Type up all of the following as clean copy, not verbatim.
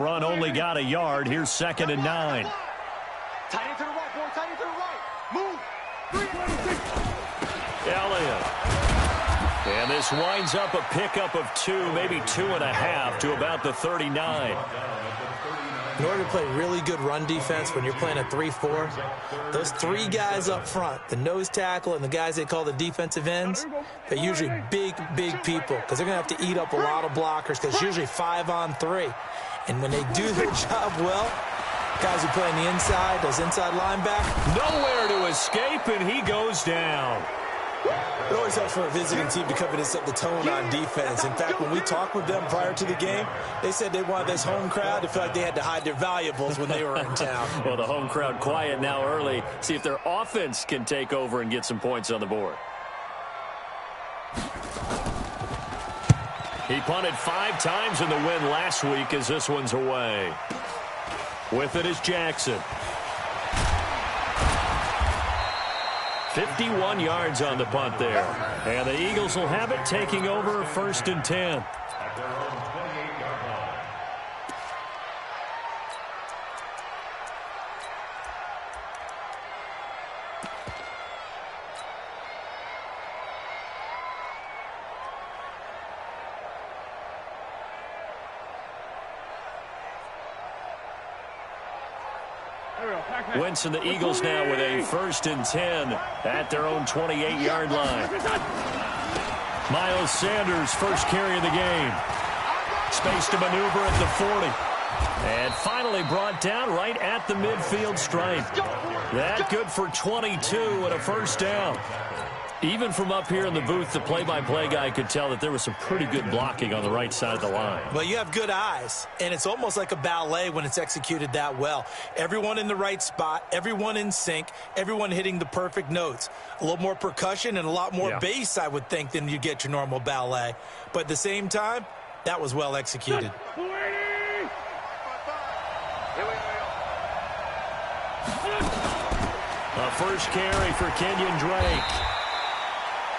Run only got a yard. Here's 2nd and 9. Tight end to the right, boy. Tight end to the right. Move. 3, Elliott. And this winds up a pickup of 2, maybe 2.5 to about the 39. In order to play really good run defense when you're playing a 3-4, those 3 guys up front, the nose tackle and the guys they call the defensive ends, they're usually big people because they're going to have to eat up a lot of blockers because it's usually 5-on-3. And when they do their job well, guys who play on the inside, those inside linebackers, nowhere to escape, and he goes down. It always helps for a visiting team to come in and set the tone on defense. In fact, when we talked with them prior to the game, they said they wanted this home crowd to feel like they had to hide their valuables when they were in town. Well, the home crowd quiet now early. See if their offense can take over and get some points on the board. He punted 5 times in the win last week as this one's away. With it is Jackson. 51 yards on the punt there. And the Eagles will have it, taking over 1st and 10. Wentz and the Eagles now with a 1st and 10 at their own 28-yard line. Miles Sanders, first carry of the game. Space to maneuver at the 40. And finally brought down right at the midfield stripe. That good for 22 and a 1st down. Even from up here in the booth, the play-by-play guy could tell that there was some pretty good blocking on the right side of the line. Well, you have good eyes, and it's almost like a ballet when it's executed that well. Everyone in the right spot, everyone in sync, everyone hitting the perfect notes. A little more percussion and a lot more bass, I would think, than you get your normal ballet. But at the same time, that was well executed. A first carry for Kenyon Drake.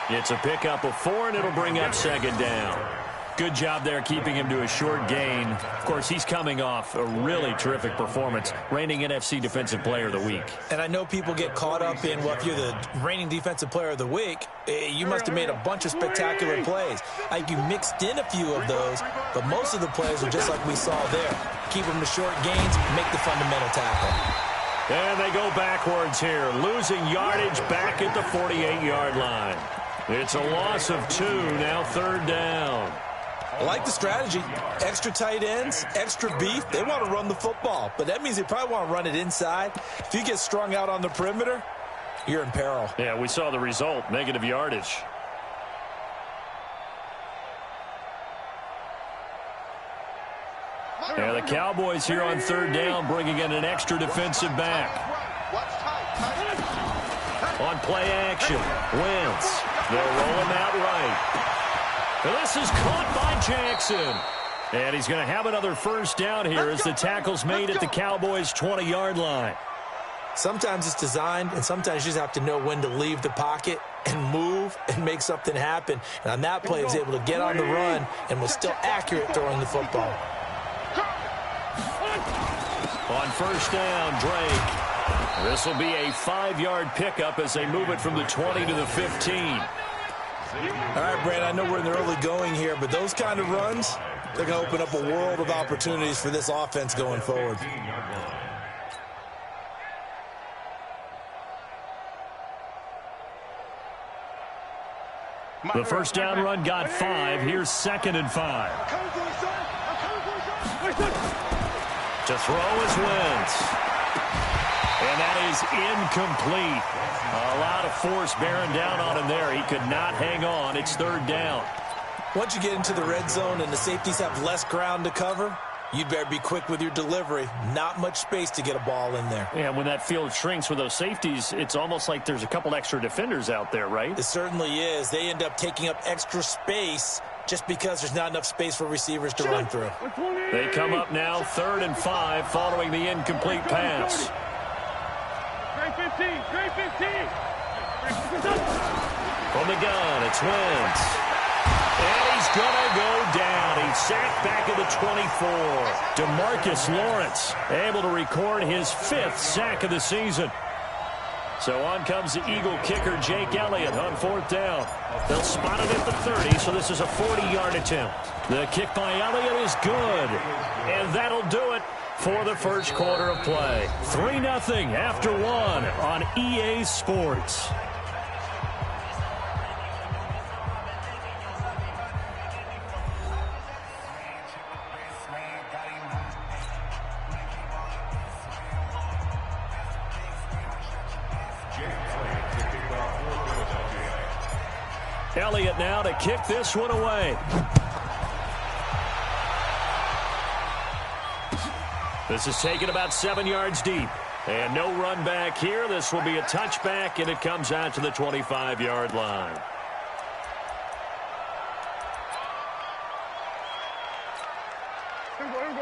It's a pickup of 4, and it'll bring up 2nd down. Good job there keeping him to a short gain. Of course, he's coming off a really terrific performance, reigning NFC Defensive Player of the Week. And I know people get caught up in, well, if you're the reigning Defensive Player of the Week, you must have made a bunch of spectacular plays. Like you mixed in a few of those, but most of the plays are just like we saw there. Keep them to short gains, make the fundamental tackle. And they go backwards here, losing yardage back at the 48-yard line. It's a loss of 2, now 3rd down. I like the strategy. Extra tight ends, extra beef. They want to run the football, but that means they probably want to run it inside. If you get strung out on the perimeter, you're in peril. Yeah, we saw the result, negative yardage. Yeah, the Cowboys here on 3rd down, bringing in an extra defensive back. On play action, Wentz. They'll roll him out right. And this is caught by Jackson. And he's going to have another 1st down here as the tackle's made at the Cowboys' 20-yard line. Sometimes it's designed, and sometimes you just have to know when to leave the pocket and move and make something happen. And on that play, he was able to get on the run and was still accurate throwing the football. On 1st down, Drake. This will be a 5-yard pickup as they move it from the 20 to the 15. All right, Brad, I know we're in the early going here, but those kind of runs, they're going to open up a world of opportunities for this offense going forward. The 1st down run got 5. Here's 2nd and 5. To throw is Wentz. And that is incomplete. A lot of force bearing down on him there. He could not hang on. It's 3rd down. Once you get into the red zone and the safeties have less ground to cover, you'd better be quick with your delivery. Not much space to get a ball in there. Yeah, when that field shrinks with those safeties, it's almost like there's a couple extra defenders out there, right? It certainly is. They end up taking up extra space just because there's not enough space for receivers to run through. They come up now 3rd and 5 following the incomplete pass. Great 15, great 15. From the gun, it's Wentz. And he's going to go down. He's sacked back at the 24. DeMarcus Lawrence able to record his 5th sack of the season. So on comes the Eagle kicker, Jake Elliott, on 4th down. They'll spot it at the 30, so this is a 40-yard attempt. The kick by Elliott is good. And that'll do it for the first quarter of play. 3-0 after 1 on EA Sports. Elliott now to kick this one away. This is taken about 7 yards deep. And no run back here. This will be a touchback, and it comes out to the 25-yard line.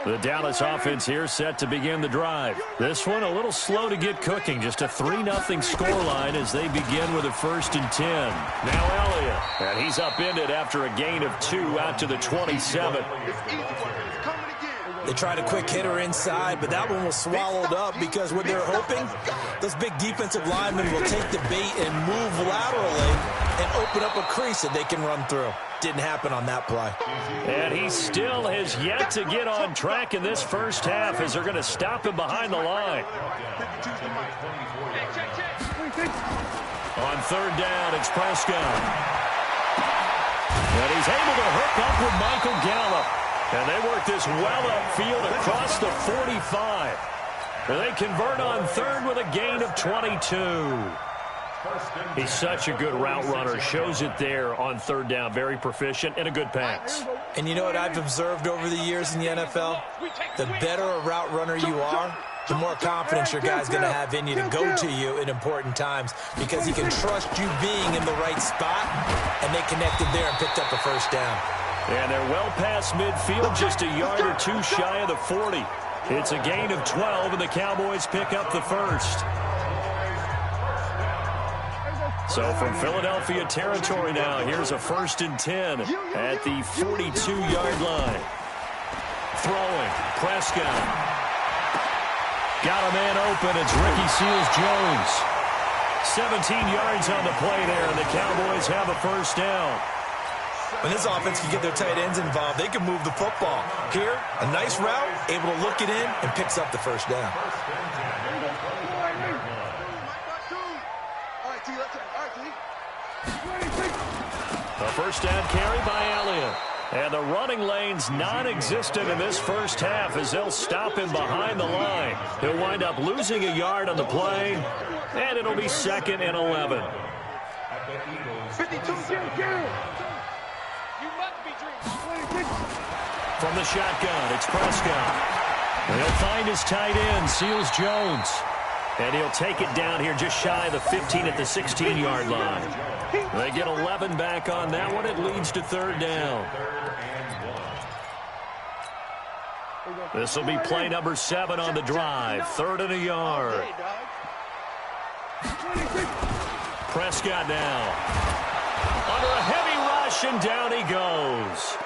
The Dallas offense here set to begin the drive. This one a little slow to get cooking. Just a 3-0 scoreline as they begin with a 1st and 10. Now Elliott. And he's upended after a gain of 2 out to the 27. They tried a quick hitter inside, but that one was swallowed up because what they're hoping, those big defensive linemen will take the bait and move laterally and open up a crease that they can run through. Didn't happen on that play. And he still has yet to get on track in this first half as they're going to stop him behind the line. On 3rd down, it's Prescott. And he's able to hook up with Michael Gallup. And they work this well upfield across the 45. And they convert on 3rd with a gain of 22. He's such a good route runner. Shows it there on 3rd down. Very proficient and a good pass. And you know what I've observed over the years in the NFL? The better a route runner you are, the more confidence your guy's going to have in you to go to you in important times because he can trust you being in the right spot, and they connected there and picked up a 1st down. And they're well past midfield, just a yard or 2 shy of the 40. It's a gain of 12, and the Cowboys pick up the 1st. So from Philadelphia territory now, here's a 1st and 10 at the 42-yard line. Throwing, Prescott. Got a man open, it's Ricky Seals-Jones. 17 yards on the play there, and the Cowboys have a 1st down. When this offense can get their tight ends involved, they can move the football. Here, a nice route, able to look it in, and picks up the 1st down. A 1st down carry by Elliott. And the running lane's non-existent in this first half as they'll stop him behind the line. He'll wind up losing a yard on the play, and it'll be 2nd and 11. 52. From the shotgun, it's Prescott. And he'll find his tight end, Seals-Jones. And he'll take it down here just shy of the 15 at the 16-yard line. They get 11 back on that one. It leads to 3rd down. This will be play number 7 on the drive. 3rd and a yard. Prescott now. Under a heavy rush, and down he goes.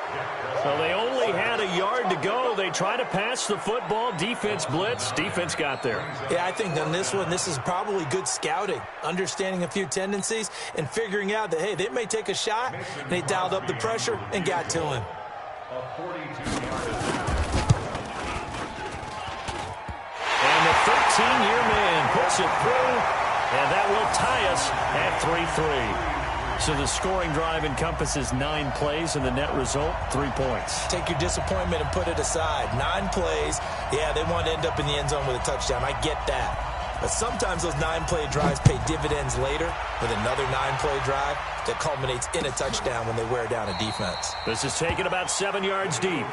So they only had a yard to go. They try to pass the football. Defense blitz. Defense got there. Yeah, I think on this one, this is probably good scouting, understanding a few tendencies, and figuring out that, hey, they may take a shot, and they dialed up the pressure and got to him. And the 13-year man puts it through, and that will tie us at 3-3. So the scoring drive encompasses 9 plays, and the net result, 3 points. Take your disappointment and put it aside. 9 plays. Yeah, they want to end up in the end zone with a touchdown. I get that. But sometimes those 9-play drives pay dividends later with another 9-play drive that culminates in a touchdown when they wear down a defense. This is taken about 7 yards deep.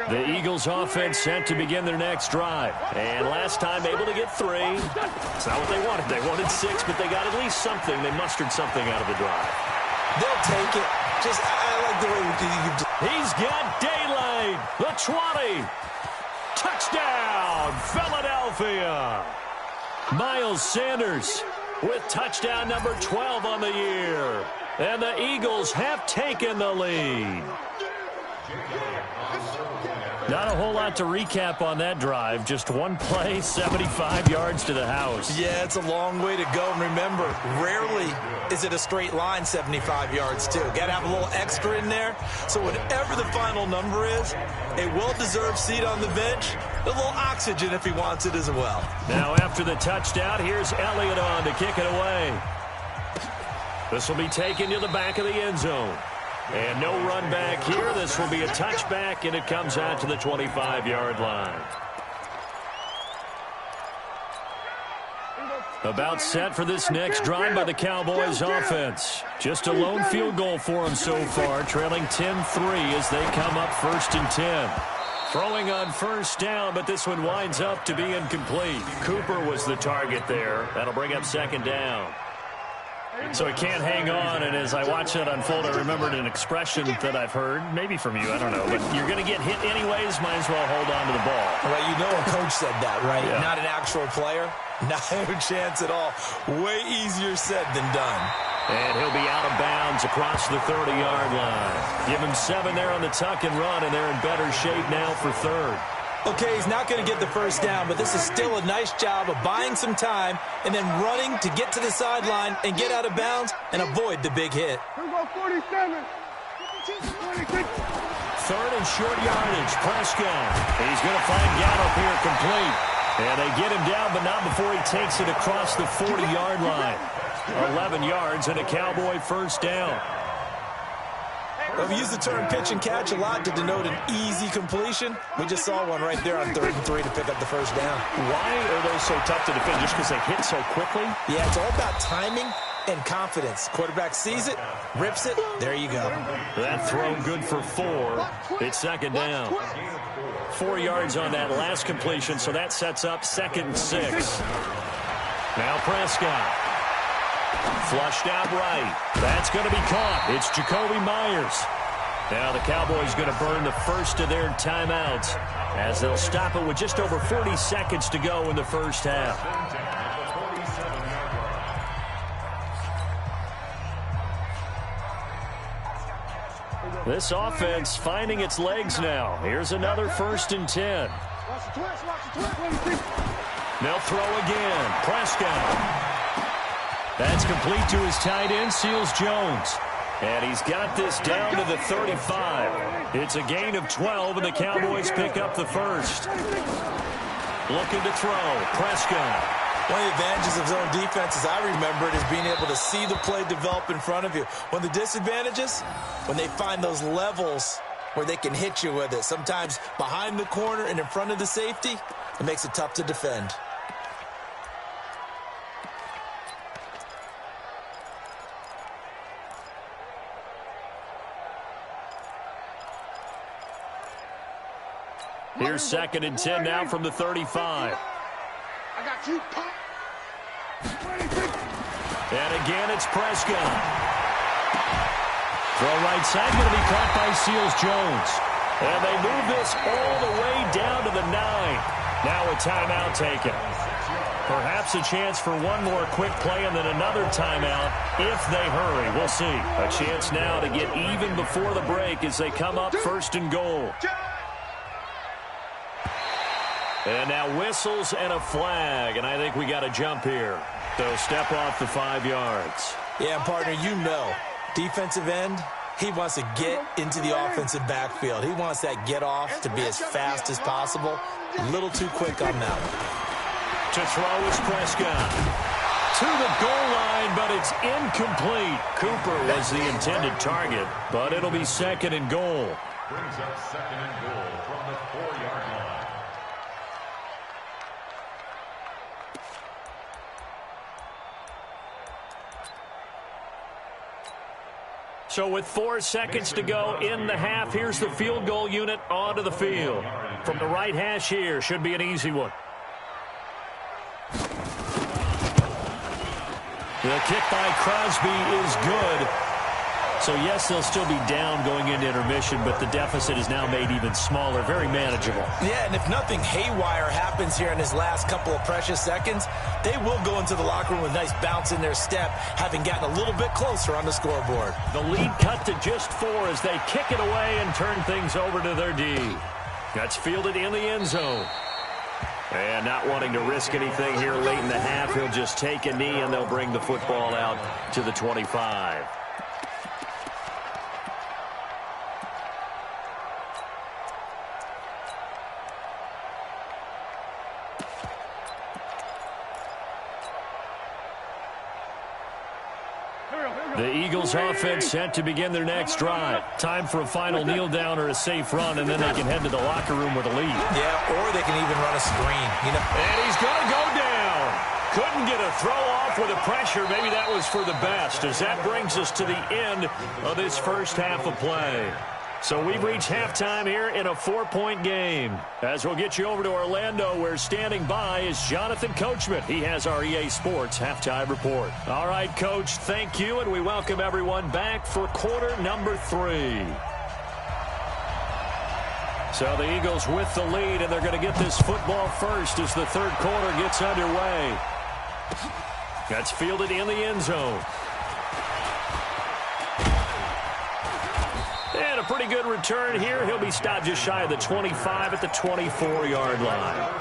The Eagles offense set to begin their next drive. And last time able to get 3. It's not what they wanted. They wanted 6, but they got at least something. They mustered something out of the drive. They'll take it. I like the way he's got daylight. The 20. Touchdown, Philadelphia. Miles Sanders with touchdown number 12 on the year. And the Eagles have taken the lead. Not a whole lot to recap on that drive. Just one play, 75 yards to the house. Yeah, it's a long way to go. And remember, rarely is it a straight line 75 yards, too. Got to have a little extra in there. So whatever the final number is, a well-deserved seat on the bench, a little oxygen if he wants it as well. Now after the touchdown, here's Elliott on to kick it away. This will be taken to the back of the end zone. And no run back here. This will be a touchback, and it comes out to the 25-yard line. About set for this next drive by the Cowboys offense. Just a lone field goal for them so far, trailing 10-3 as they come up 1st and 10. Throwing on first down, but this one winds up to be incomplete. Cooper was the target there. That'll bring up 2nd down. So he can't hang on, and as I watch that unfold, I remembered an expression that I've heard, maybe from you, I don't know, but you're going to get hit anyways, might as well hold on to the ball. Well, you know a coach said that, right? Yeah. Not an actual player. Not a chance at all. Way easier said than done. And he'll be out of bounds across the 30-yard line. Give him 7 there on the tuck and run, and they're in better shape now for 3rd. Okay, he's not going to get the first down, but this is still a nice job of buying some time and then running to get to the sideline and get out of bounds and avoid the big hit. 47. 3rd and short yardage. Prescott. He's going to find Gallup here complete. And they get him down, but not before he takes it across the 40-yard line. 11 yards and a Cowboy first down. Well, we use the term pitch and catch a lot to denote an easy completion. We just saw one right there on 3rd and 3 to pick up the first down. Why are those so tough to defend? Just because they hit so quickly? Yeah, it's all about timing and confidence. Quarterback sees it, rips it, there you go. That throw good for 4. It's 2nd down. 4 yards on that last completion, so that sets up 2nd and 6. Now Prescott. Flushed out right. That's going to be caught. It's Jacoby Myers. Now the Cowboys going to burn the first of their timeouts as they'll stop it with just over 40 seconds to go in the first half. This offense finding its legs now. Here's another 1st and 10. They'll throw again. Prescott. That's complete to his tight end, Seals Jones. And he's got this down to the 35. It's a gain of 12, and the Cowboys pick up the first. Looking to throw. Prescott. One of the advantages of zone defense, as I remember it, is being able to see the play develop in front of you. One of the disadvantages, when they find those levels where they can hit you with it. Sometimes behind the corner and in front of the safety, it makes it tough to defend. Here's 2nd and 10 now from the 35. I got you. And again, it's Prescott. Throw right side, going to be caught by Seals Jones. And they move this all the way down to the 9. Now a timeout taken. Perhaps a chance for one more quick play and then another timeout if they hurry. We'll see. A chance now to get even before the break as they come up 1st and goal. And now whistles and a flag, and I think we got a jump here. So step off the 5 yards. Yeah, partner, you know, defensive end, he wants to get into the offensive backfield. He wants that get off to be as fast as possible. A little too quick on that one. To throw is Prescott. To the goal line, but it's incomplete. Cooper was the intended target, but it'll be 2nd and goal. Brings up 2nd and goal from the 4-yard line. So with 4 seconds to go in the half, here's the field goal unit onto the field. From the right hash here, should be an easy one. The kick by Crosby is good. So, yes, they'll still be down going into intermission, but the deficit is now made even smaller, very manageable. Yeah, and if nothing haywire happens here in his last couple of precious seconds, they will go into the locker room with a nice bounce in their step, having gotten a little bit closer on the scoreboard. The lead cut to just 4 as they kick it away and turn things over to their D. That's fielded in the end zone. And not wanting to risk anything here late in the half, he'll just take a knee and they'll bring the football out to the 25. The Eagles offense set to begin their next drive. Time for a final kneel down or a safe run, and then they can head to the locker room with a lead. Yeah, or they can even run a screen. And he's going to go down. Couldn't get a throw off with the pressure. Maybe that was for the best, as that brings us to the end of this first half of play. So we've reached halftime here in a 4-point game. As we'll get you over to Orlando, where standing by is Jonathan Coachman. He has our EA Sports halftime report. All right, Coach, thank you, and we welcome everyone back for quarter number 3. So the Eagles with the lead, and they're going to get this football first as the third quarter gets underway. That's fielded in the end zone. And a pretty good return here. He'll be stopped just shy of the 25 at the 24-yard line.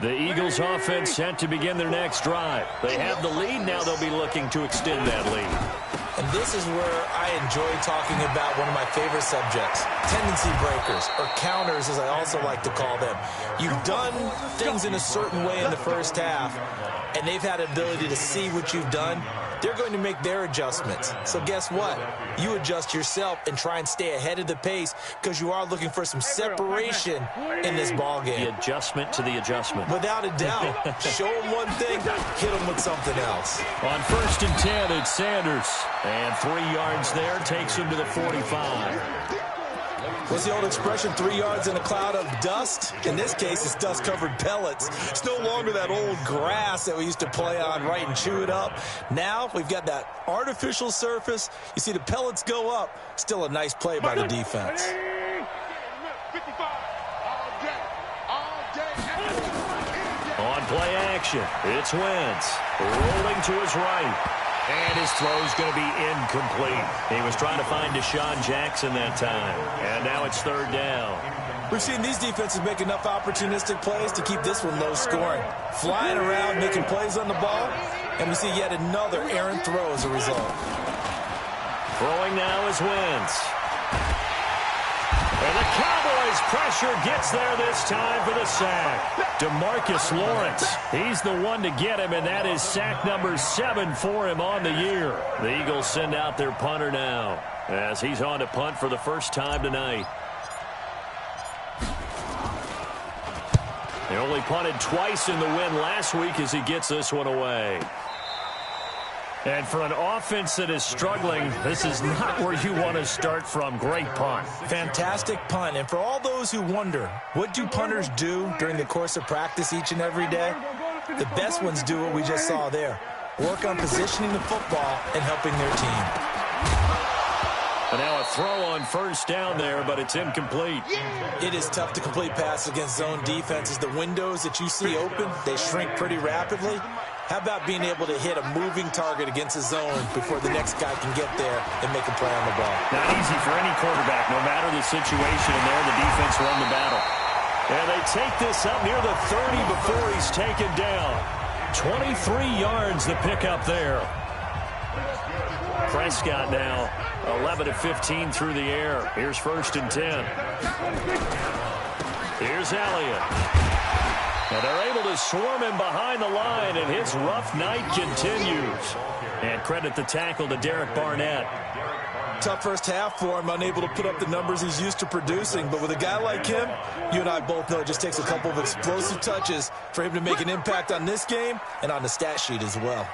The Eagles offense set to begin their next drive. They have the lead. Now they'll be looking to extend that lead. And this is where I enjoy talking about one of my favorite subjects, tendency breakers, or counters as I also like to call them. You've done things in a certain way in the first half, and they've had an ability to see what you've done. They're going to make their adjustments. So guess what? You adjust yourself and try and stay ahead of the pace because you are looking for some separation in this ball game. The adjustment to the adjustment. Without a doubt. Show them one thing, hit them with something else. On 1st and 10, it's Sanders. And 3 yards there takes him to the 45. What's the old expression, 3 yards in a cloud of dust? In this case, it's dust-covered pellets. It's no longer that old grass that we used to play on, right, and chew it up. Now we've got that artificial surface. You see the pellets go up. Still a nice play by the defense. On play action, it's Wentz. Rolling to his right. And his throw's going to be incomplete. He was trying to find Deshaun Jackson that time. And now it's 3rd down. We've seen these defenses make enough opportunistic plays to keep this one low scoring. Flying around, making plays on the ball. And we see yet another errant throw as a result. Throwing now is Wentz. And the Cowboys pressure gets there this time for the sack. DeMarcus Lawrence, he's the one to get him, and that is sack number 7 for him on the year. The Eagles send out their punter now as he's on to punt for the first time tonight. They only punted twice in the win last week as he gets this one away. And for an offense that is struggling, this is not where you want to start from. Great punt. Fantastic punt. And for all those who wonder, what do punters do during the course of practice each and every day? The best ones do what we just saw there. Work on positioning the football and helping their team. And now a throw on 1st down there, but it's incomplete. It is tough to complete passes against zone defenses. The windows that you see open, they shrink pretty rapidly. How about being able to hit a moving target against a zone before the next guy can get there and make a play on the ball? Not easy for any quarterback, no matter the situation, and there the defense won the battle. And they take this up near the 30 before he's taken down. 23 yards the pickup there. Prescott now 11 of 15 through the air. Here's 1st and 10. Here's Elliott. And they're able to swarm him behind the line, and his rough night continues. And credit the tackle to Derek Barnett. tough first half for him, unable to put up the numbers he's used to producing. But with a guy like him, you and I both know it just takes a couple of explosive touches for him to make an impact on this game and on the stat sheet as well.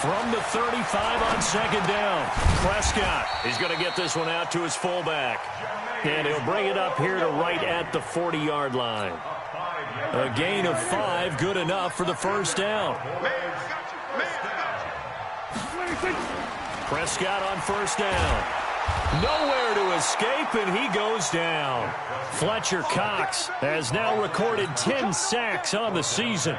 From the 35 on second down, Prescott is going to get this one out to his fullback. And he'll bring it up here to right at the 40-yard line. A gain of 5, good enough for the first down. Prescott on first down. Nowhere to escape, and he goes down. Fletcher Cox has now recorded 10 sacks on the season.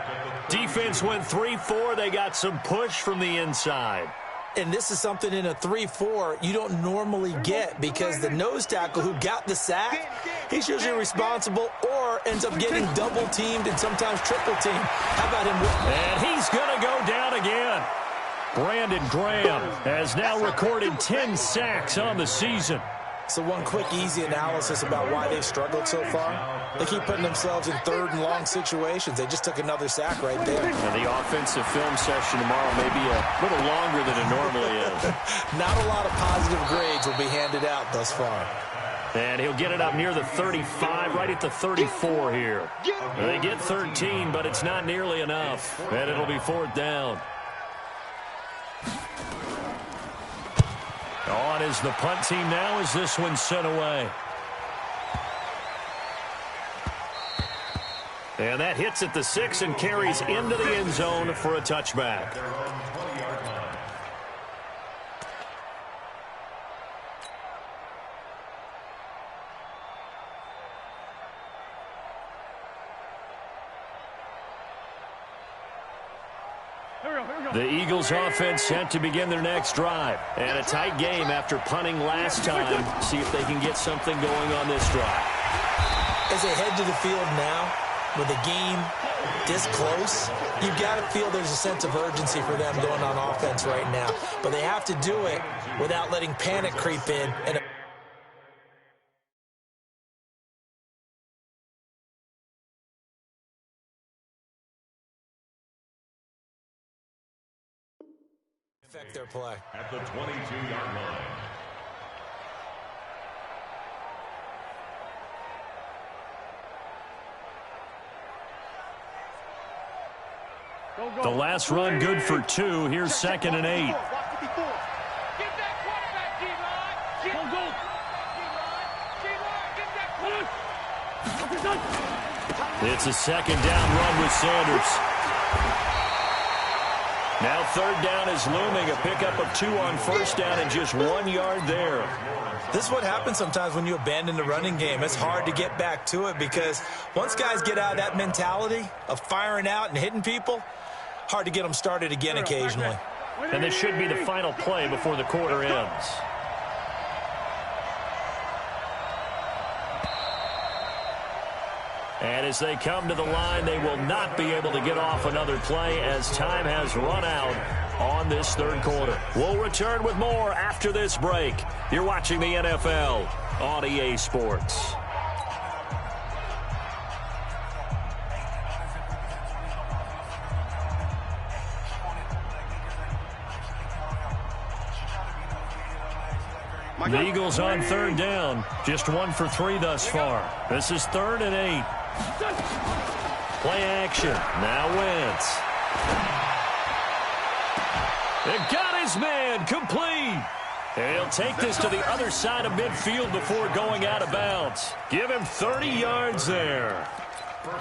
Defense went 3-4. They got some push from the inside. And this is something in a 3-4 you don't normally get, because the nose tackle who got the sack, he's usually responsible or ends up getting double-teamed and sometimes triple-teamed. How about him? And he's going to go down again. Brandon Graham has now recorded 10 sacks on the season. So one quick, easy analysis about why they've struggled so far. They keep putting themselves in third and long situations. They just took another sack right there. And the offensive film session tomorrow may be a little longer than it normally is. Not a lot of positive grades will be handed out thus far. And he'll get it up near the 35, right at the 34 here. They get 13, but it's not nearly enough. And it'll be fourth down. On is the punt team now as this one's sent away. And that hits at the 6 and carries into the end zone for a touchback. The Eagles offense set to begin their next drive. And a tight game after punting last time. See if they can get something going on this drive. As they head to the field now, with the game this close, you've got to feel there's a sense of urgency for them going on offense right now. But they have to do it without letting panic creep in and affect their play. At the 22-yard line. The last run good for 2. Here's second and 8. It's a second down run with Sanders. Now third down is looming. A pickup of 2 on first down and just 1 yard there. This is what happens sometimes when you abandon the running game. It's hard to get back to it because once guys get out of that mentality of firing out and hitting people, hard to get them started again occasionally. And this should be the final play before the quarter ends. And as they come to the line, they will not be able to get off another play as time has run out on this third quarter. We'll return with more after this break. You're watching the NFL on EA Sports. The Eagles on third down. Just 1 for 3 thus far. This is 3rd and 8. Play action. Now Wentz. It got his man complete. And he'll take this to the other side of midfield before going out of bounds. Give him 30 yards there.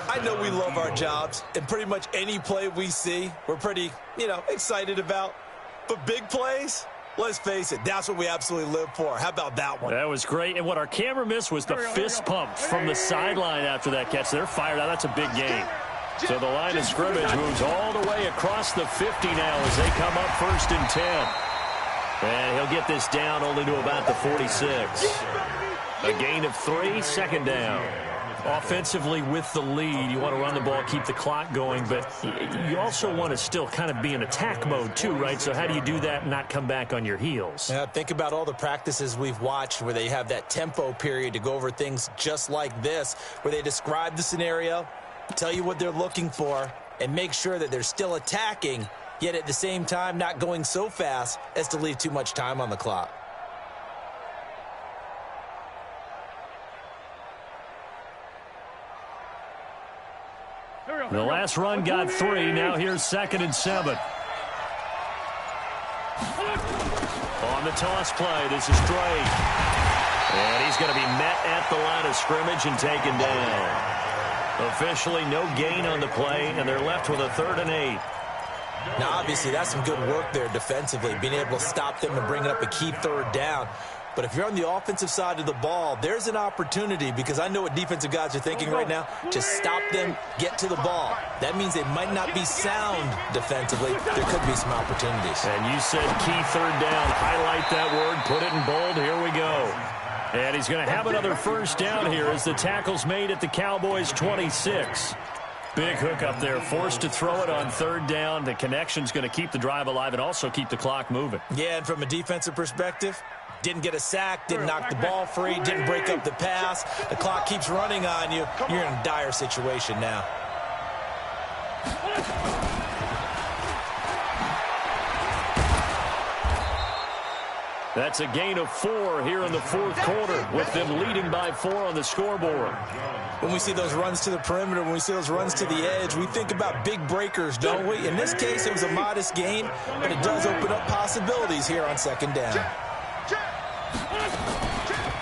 I know we love our jobs, and pretty much any play we see, we're pretty, excited about. But big plays, let's face it, that's what we absolutely live for. How about that one? That was great. And what our camera missed was the fist pump from the sideline after that catch. They're fired out. That's a big gain. So the line of scrimmage moves all the way across the 50 now as they come up 1st and 10. And he'll get this down only to about the 46. A gain of 3, second down. Offensively with the lead, you want to run the ball, keep the clock going, but you also want to still kind of be in attack mode too, right? So how do you do that and not come back on your heels? Yeah, think about all the practices we've watched where they have that tempo period to go over things just like this, where they describe the scenario, tell you what they're looking for, and make sure that they're still attacking yet at the same time not going so fast as to leave too much time on the clock. The last run got 3. Now here's 2nd and 7. On the toss play, this is Drake. And he's going to be met at the line of scrimmage and taken down. Officially no gain on the play, and they're left with a 3rd and 8. Now, obviously, that's some good work there defensively, being able to stop them and bringing up a key 3rd down. But if you're on the offensive side of the ball, there's an opportunity, because I know what defensive guys are thinking right now, to stop them, get to the ball. That means they might not be sound defensively. There could be some opportunities. And you said key 3rd down. Highlight that word, put it in bold. Here we go. And he's going to have another 1st down here as the tackle's made at the Cowboys' 26. Big hook up there, forced to throw it on 3rd down. The connection's going to keep the drive alive and also keep the clock moving. Yeah, and from a defensive perspective, didn't get a sack, didn't knock the ball free, didn't break up the pass. The clock keeps running on you. You're in a dire situation now. That's a gain of 4 here in the 4th quarter, with them leading by 4 on the scoreboard. When we see those runs to the perimeter, when we see those runs to the edge, we think about big breakers, don't we? In this case, it was a modest gain, but it does open up possibilities here on 2nd down.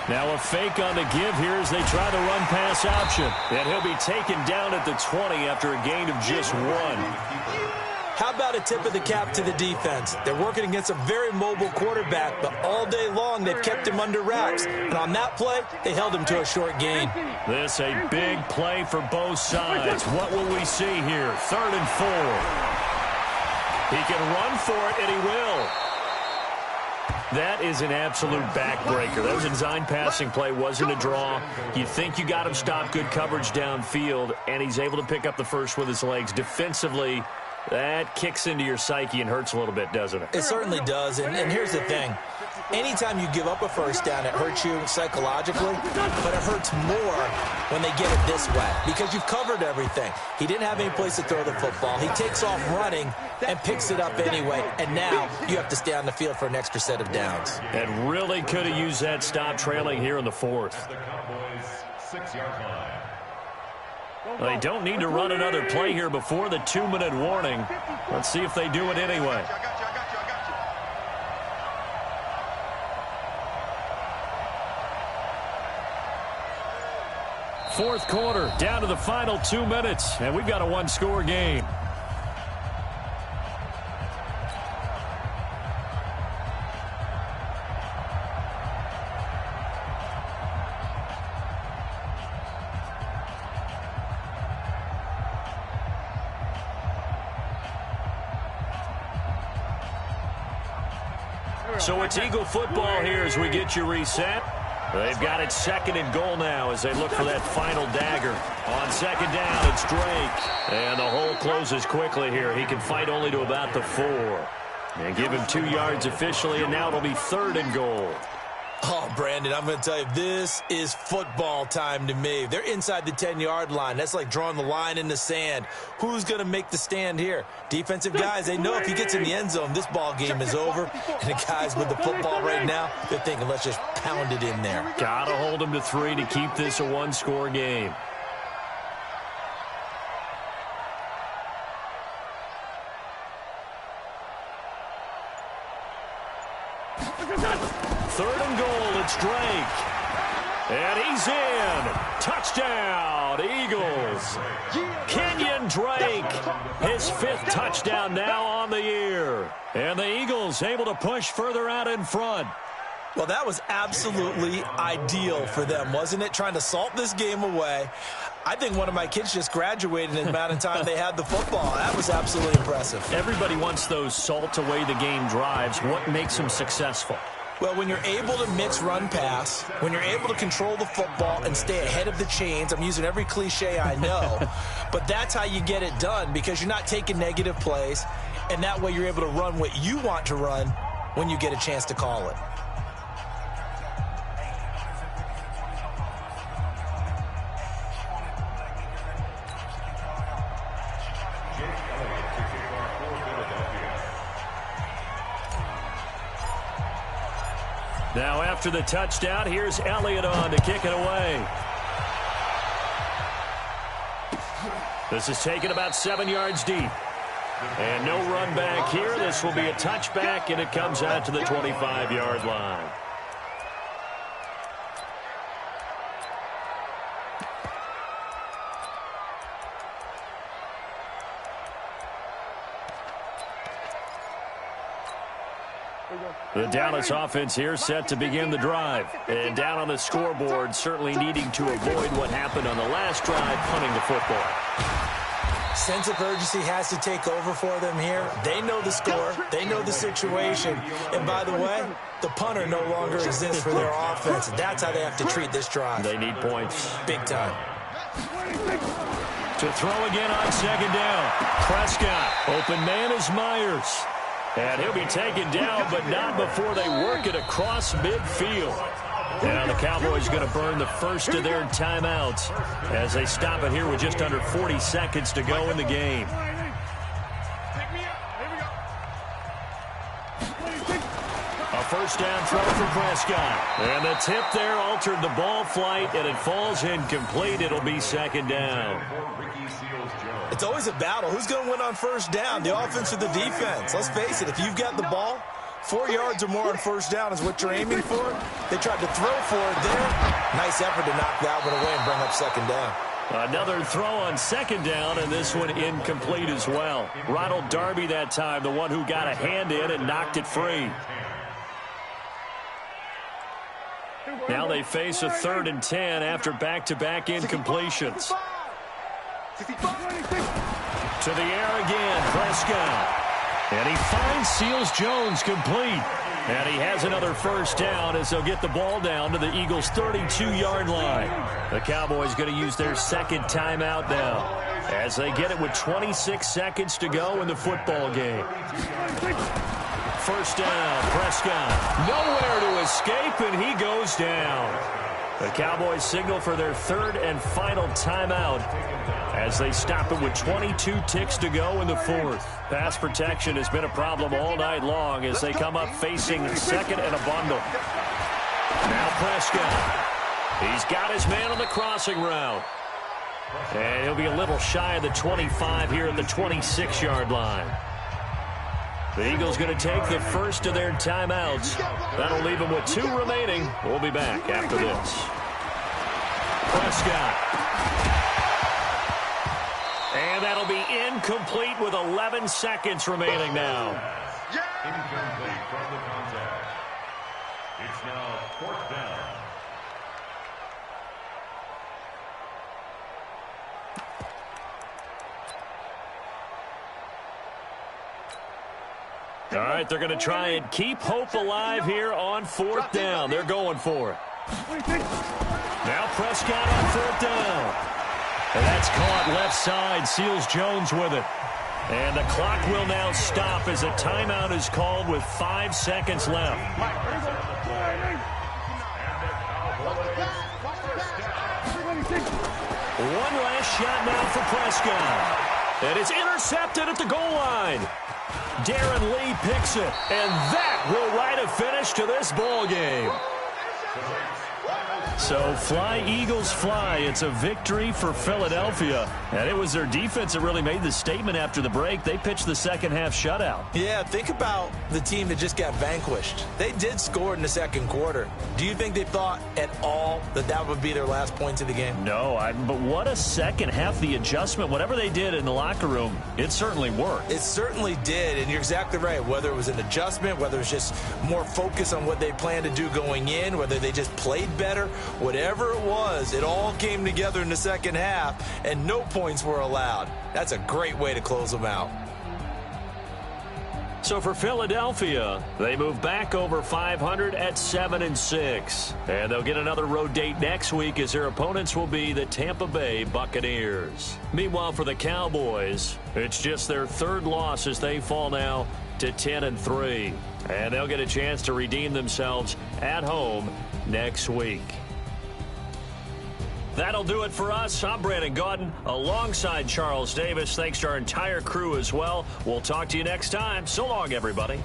Now a fake on the give here as they try the run-pass option. And he'll be taken down at the 20 after a gain of just 1. How about a tip of the cap to the defense? They're working against a very mobile quarterback, but all day long they've kept him under wraps. And on that play, they held him to a short gain. This a big play for both sides. What will we see here? 3rd and 4. He can run for it, and he will. That is an absolute backbreaker. That was a design passing play, wasn't a draw. You think you got him stopped, good coverage downfield, and he's able to pick up the 1st with his legs. Defensively, that kicks into your psyche and hurts a little bit, doesn't it? It certainly does, and here's the thing. Anytime you give up a 1st down, it hurts you psychologically, but it hurts more when they get it this way because you've covered everything. He didn't have any place to throw the football. He takes off running and picks it up anyway, and now you have to stay on the field for an extra set of downs. And really could have used that stop trailing here in the 4th. They don't need to run another play here before the 2-minute warning. Let's see if they do it anyway. Fourth quarter, down to the final 2 minutes, and we've got a 1-score game. So it's Eagle football here as we get you reset. They've got it 2nd and goal now as they look for that final dagger. On 2nd down, it's Drake. And the hole closes quickly here. He can fight only to about the 4. And give him 2 yards officially, and now it'll be 3rd and goal. Oh, Brandon, I'm going to tell you, this is football time to me. They're inside the 10-yard line. That's like drawing the line in the sand. Who's going to make the stand here? Defensive guys, they know if he gets in the end zone, this ball game is over. And the guys with the football right now, they're thinking, let's just pound it in there. Got to hold him to 3 to keep this a 1-score game. Third and goal, it's Drake. And he's in. Touchdown, Eagles. Kenyon Drake, his 5th touchdown now on the year. And the Eagles able to push further out in front. Well, that was absolutely ideal for them, wasn't it? Trying to salt this game away. I think one of my kids just graduated in the amount of time they had the football. That was absolutely impressive. Everybody wants those salt away the game drives. What makes them successful? Well, when you're able to mix run-pass, when you're able to control the football and stay ahead of the chains, I'm using every cliche I know, but that's how you get it done because you're not taking negative plays, and that way you're able to run what you want to run when you get a chance to call it. Now after the touchdown, here's Elliott on to kick it away. This is taken about 7 yards deep. And no run back here. This will be a touchback, and it comes out to the 25-yard line. The Dallas offense here set to begin the drive. And down on the scoreboard, certainly needing to avoid what happened on the last drive, punting the football. Sense of urgency has to take over for them here. They know the score. They know the situation. And by the way, the punter no longer exists for their offense. That's how they have to treat this drive. They need points. Big time. To throw again on second down. Prescott. Open man is Myers. And he'll be taken down, but not before they work it across midfield. Now the Cowboys going to burn the first of their timeouts as they stop it here with just under 40 seconds to go in the game. A first down throw for Prescott. And the tip there altered the ball flight, and it falls incomplete. It'll be second down. It's always a battle. Who's going to win on first down, the offense or the defense? Let's face it, if you've got the ball, 4 yards or more on first down is what you're aiming for. They tried to throw for it there. Nice effort to knock that one away and bring up second down. Another throw on second down, and this one incomplete as well. Ronald Darby that time, the one who got a hand in and knocked it free. Now they face a 3rd and 10 after back-to-back incompletions. To the air again, Prescott. And he finds Seals-Jones complete. And he has another first down as they'll get the ball down to the Eagles' 32-yard line. The Cowboys going to use their second timeout now as they get it with 26 seconds to go in the football game. First down, Prescott. Nowhere to escape, and he goes down. The Cowboys signal for their 3rd and final timeout as they stop it with 22 ticks to go in the 4th. Pass protection has been a problem all night long as they come up facing second and a bundle. Now Prescott. He's got his man on the crossing route. And he'll be a little shy of the 25 here at the 26-yard line. The Eagles going to take the first of their timeouts. That'll leave them with 2 remaining. We'll be back after this. Prescott. And that'll be incomplete with 11 seconds remaining now. Incomplete from the contact. It's now 4th down. All right, they're going to try and keep hope alive here on 4th down. They're going for it. Now Prescott on 4th down. And that's caught left side. Seals-Jones with it. And the clock will now stop as a timeout is called with 5 seconds left. One last shot now for Prescott. And it's intercepted at the goal line. Darren Lee picks it, and that will write a finish to this ball game. So fly, Eagles, fly. It's a victory for Philadelphia. And it was their defense that really made the statement after the break. They pitched the second-half shutout. Yeah, think about the team that just got vanquished. They did score in the second quarter. Do you think they thought at all that that would be their last points of the game? No, but what a second half. The adjustment, whatever they did in the locker room, it certainly worked. It certainly did, and you're exactly right. Whether it was an adjustment, whether it was just more focus on what they planned to do going in, whether they just played better, whatever it was, it all came together in the second half, and no points were allowed. That's a great way to close them out. So for Philadelphia, they move back over 500 at 7-6. And they'll get another road date next week as their opponents will be the Tampa Bay Buccaneers. Meanwhile, for the Cowboys, it's just their 3rd loss as they fall now to 10-3. And they'll get a chance to redeem themselves at home next week. That'll do it for us. I'm Brandon Gaudin alongside Charles Davis. Thanks to our entire crew as well. We'll talk to you next time. So long, everybody.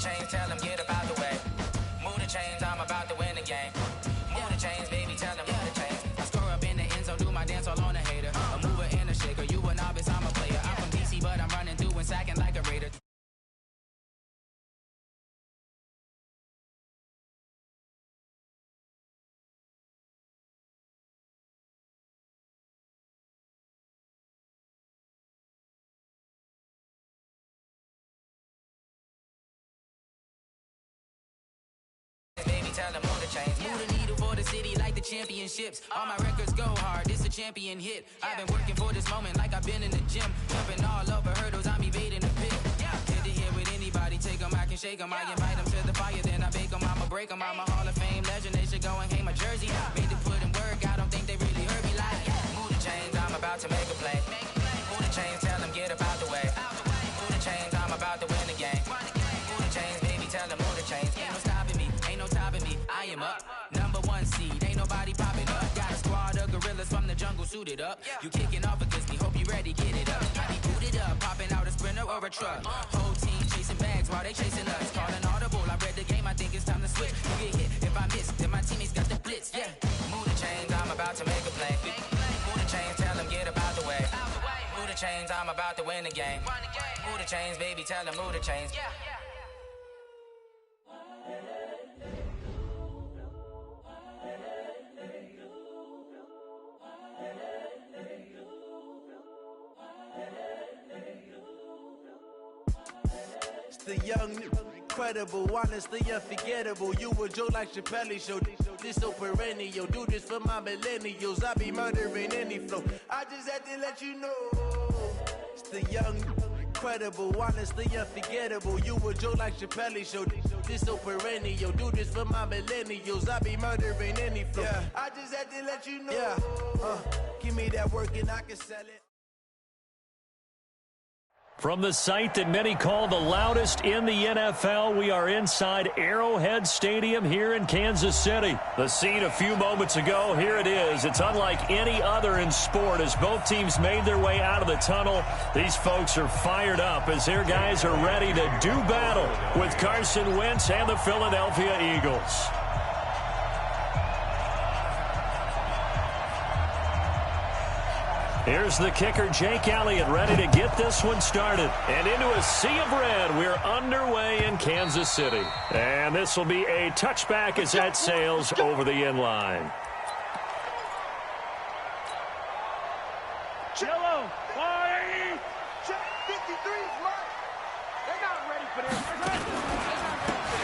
chains, tell them get up out the way. Move the chains, I'm about to win the game. Move the chains, baby, tell them move the chains. I score up in the end zone, do my dance all on a hater. A mover and a shaker, you a novice, I'm a player. I'm from DC, but I'm running through and sacking like a Raider. Tell them on the chains. Move the needle for the city like the championships. All my records go hard, this a champion hit. I've been working for this moment like I've been in the gym. Jumping all over hurdles, I'm evading the pit. Hit it here with anybody, take them, I can shake them. I invite them to the fire, then I bake them, I'ma break them. I'm a Hall of Fame legend, they should go and hang my jersey. Made to put in work, I don't think they really heard me like. Move the chains, I'm about to make a play. Move the chains, tell them get up out the way. Move the chains, I'm about to win the game. Move the chains, baby, tell them move the chains. Ain't no stopping me, ain't no topping me. I am up, number one seed, ain't nobody popping up. Got a squad of gorillas from the jungle suited up. You kicking off against me, hope you ready, get it up. I be booted up, popping out a sprinter or a truck. Whole team chasing bags while they chasing us. Calling audible, I read the game, I think it's time to switch. You get hit, if I miss, then my teammates got the blitz, yeah. Move the chains, I'm about to make a play. Move the chains, tell them get up out the way. Move the chains, I'm about to win the game. Move the chains, baby, tell them move the chains. The young, incredible, honestly unforgettable. You a Joe like Chappelle show. This so perennial. Do this for my millennials. I be murdering any flow. I just had to let you know. It's the young, incredible, honestly unforgettable. You a Joe like Chappelle show. This so perennial. Do this for my millennials. I be murdering any flow. Yeah. I just had to let you know. Yeah. Give me that work and I can sell it. From the site that many call the loudest in the NFL, we are inside Arrowhead Stadium here in Kansas City. The scene a few moments ago, here it is. It's unlike any other in sport as both teams made their way out of the tunnel. These folks are fired up as their guys are ready to do battle with Carson Wentz and the Philadelphia Eagles. Here's the kicker, Jake Elliott, ready to get this one started. And into a sea of red, we're underway in Kansas City. And this will be a touchback as that sails over the end line. Jello, 40, 53, Mark. They're not ready for this.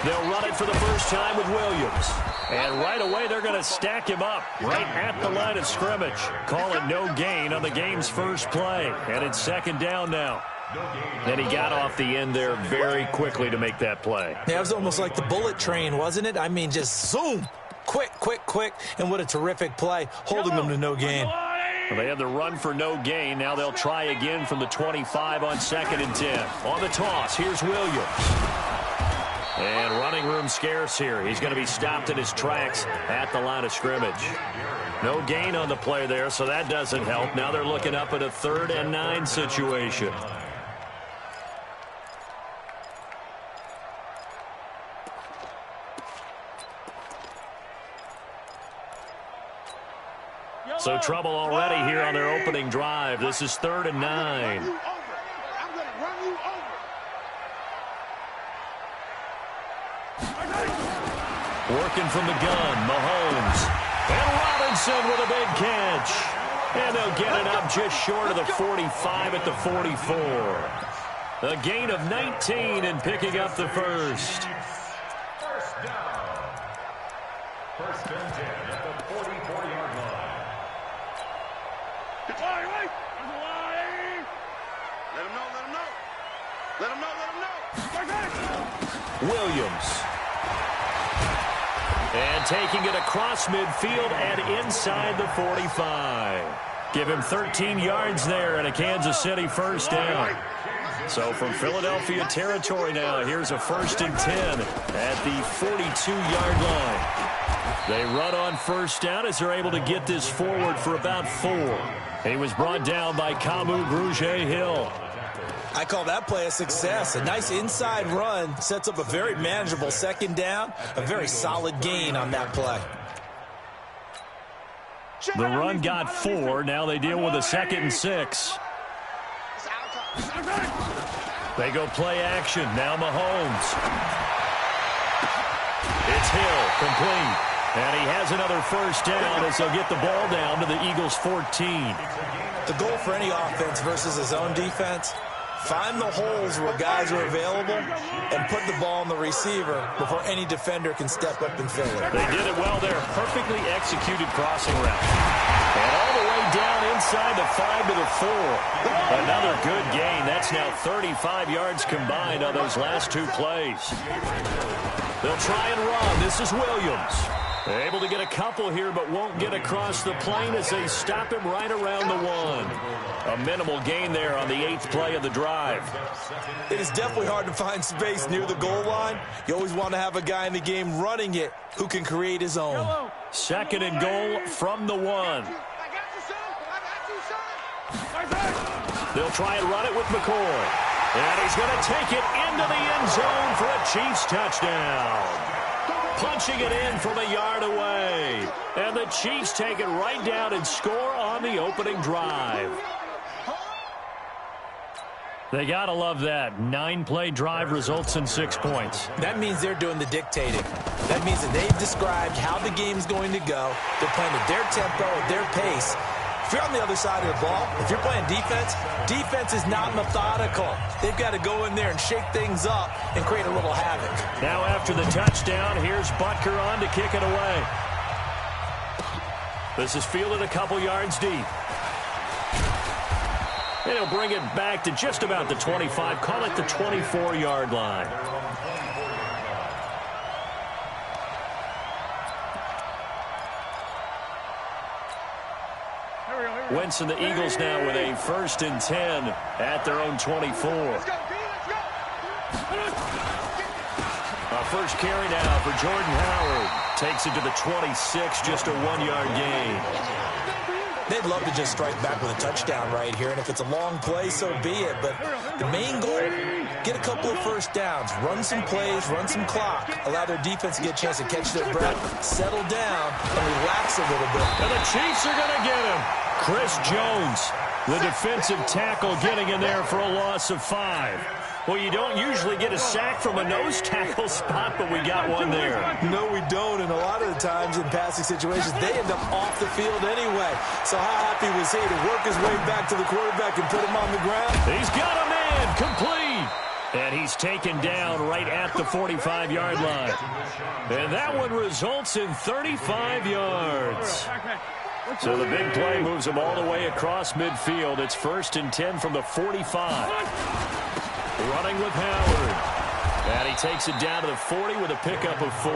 They'll run it for the first time with Williams. And right away, they're going to stack him up right at the line of scrimmage. Call it no gain on the game's first play. And it's second down now. And he got off the end there very quickly to make that play. Yeah, it was almost like the bullet train, wasn't it? I mean, just zoom. Quick, quick, quick. And what a terrific play, holding them to no gain. Well, they had the run for no gain. Now they'll try again from the 25 on 2nd and 10. On the toss, here's Williams. And running room scarce here. He's going to be stopped in his tracks at the line of scrimmage. No gain on the play there, so that doesn't help. Now they're looking up at a 3rd and 9 situation. So trouble already here on their opening drive. This is 3rd and 9. Working from the gun, Mahomes. And Robinson with a big catch. And they'll get it up just short of the 45 at the 44. A gain of 19 and picking up the first. First down. 1st and 10 at the 44-yard line. Let him know, let him know. Let him know, let him know. Williams. And taking it across midfield and inside the 45. Give him 13 yards there and a Kansas City first down. So from Philadelphia territory now, here's a 1st and 10 at the 42-yard line. They run on first down as they're able to get this forward for about 4. He was brought down by Kamu Grugier-Hill. I call that play a success. A nice inside run sets up a very manageable second down, a very solid gain on that play. The run got 4. Now they deal with a 2nd and 6. They go play action. Now Mahomes. It's Hill, complete. And he has another first down as they'll get the ball down to the Eagles' 14. The goal for any offense versus his own defense, find the holes where guys are available and put the ball on the receiver before any defender can step up and fill it. They did it well there. Perfectly executed crossing route. And all the way down inside the 5 to the 4. Another good gain. That's now 35 yards combined on those last 2 plays. They'll try and run. This is Williams. Able to get a couple here, but won't get across the plane as they stop him right around the 1. A minimal gain there on the 8th play of the drive. It is definitely hard to find space near the goal line. You always want to have a guy in the game running it who can create his own. 2nd and goal from the 1. They'll try and run it with McCoy. And he's going to take it into the end zone for a Chiefs touchdown. Punching it in from a yard away. And the Chiefs take it right down and score on the opening drive. They got to love that. 9-play drive results in 6 points. That means they're doing the dictating. That means that they've described how the game's going to go. They're playing at their tempo, at their pace. If you're on the other side of the ball, if you're playing defense, defense is not methodical. They've got to go in there and shake things up and create a little havoc. Now after the touchdown, here's Butker on to kick it away. This is fielded a couple yards deep. And he'll bring it back to just about the 25. Call it the 24-yard line. Wentz and the Eagles now with a 1st and 10 at their own 24. A first carry now for Jordan Howard. Takes it to the 26, just a 1-yard gain. They'd love to just strike back with a touchdown right here, and if it's a long play, so be it. But the main goal, get a couple of first downs, run some plays, run some clock, allow their defense to get a chance to catch their breath, settle down, and relax a little bit. And the Chiefs are going to get him. Chris Jones, the defensive tackle, getting in there for a loss of 5. Well, you don't usually get a sack from a nose tackle spot, but we got one there. No, we don't, and a lot of the times in passing situations, they end up off the field anyway. So how happy was he to work his way back to the quarterback and put him on the ground? He's got a man, complete. And he's taken down right at the 45-yard line. And that one results in 35 yards. So the big play moves him all the way across midfield. It's 1st and 10 from the 45. Running with Howard. And he takes it down to the 40 with a pickup of 4.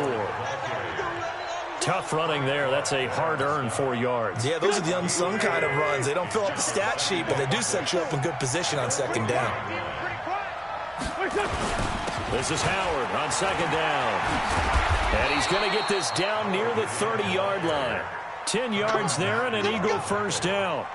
Tough running there. That's a hard-earned 4 yards. Yeah, those are the unsung kind of runs. They don't fill up the stat sheet, but they do set you up in good position on 2nd down. This is Howard on 2nd down. And he's going to get this down near the 30-yard line. 10 yards there and an Eagle first down.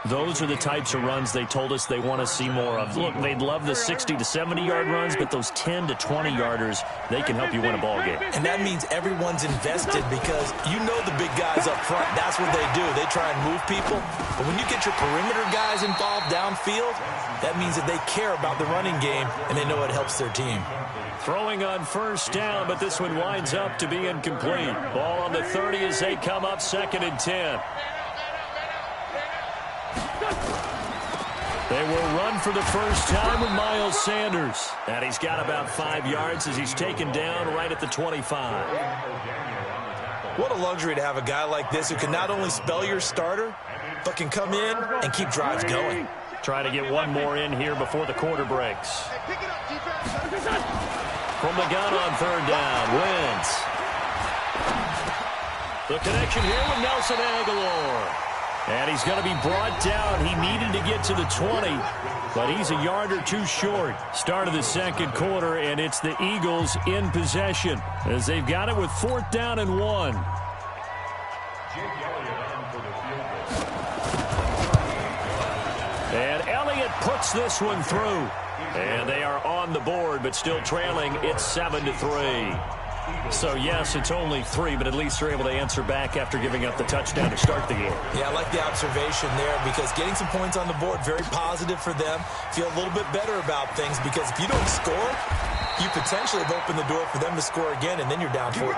Those are the types of runs they told us they want to see more of. Look, they'd love the 60 to 70-yard runs, but those 10 to 20-yarders, they can help you win a ball game. And that means everyone's invested because you know the big guys up front. That's what they do. They try and move people. But when you get your perimeter guys involved downfield, that means that they care about the running game and they know it helps their team. Throwing on first down, but this one winds up to be incomplete. Ball on the 30 as they come up 2nd and 10. They will run for the first time with Miles Sanders. And he's got about 5 yards as he's taken down right at the 25. What a luxury to have a guy like this who can not only spell your starter, but can come in and keep drives going. Try to get one more in here before the quarter breaks. From the gun on 3rd down, Wentz. The connection here with Nelson Aguilar. And he's going to be brought down. He needed to get to the 20, but he's a yard or 2 short. Start of the 2nd quarter, and it's the Eagles in possession as they've got it with 4th down and 1. And Elliott puts this one through. And they are on the board, but still trailing. It's 7-3. So, yes, it's only 3, but at least they're able to answer back after giving up the touchdown to start the game. Yeah, I like the observation there because getting some points on the board, very positive for them. Feel a little bit better about things because if you don't score, you potentially have opened the door for them to score again, and then you're down 14.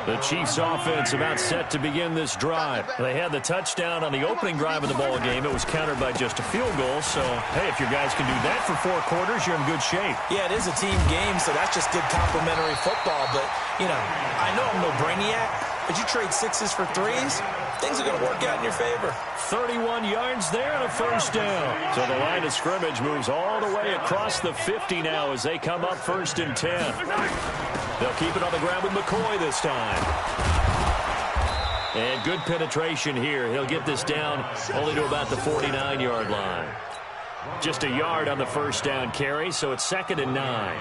The Chiefs offense about set to begin this drive. They had the touchdown on the opening drive of the ball game. It was countered by just a field goal. So, hey, if your guys can do that for 4 quarters, you're in good shape. Yeah, it is a team game, so that's just good complimentary football. But, you know, I know I'm no brainiac, but you trade 6s for 3s, things are going to work out in your favor. 31 yards there and a first down. So the line of scrimmage moves all the way across the 50 now as they come up 1st and 10. They'll keep it on the ground with McCoy this time. And good penetration here. He'll get this down only to about the 49-yard line. Just a yard on the first down carry, so it's 2nd and 9.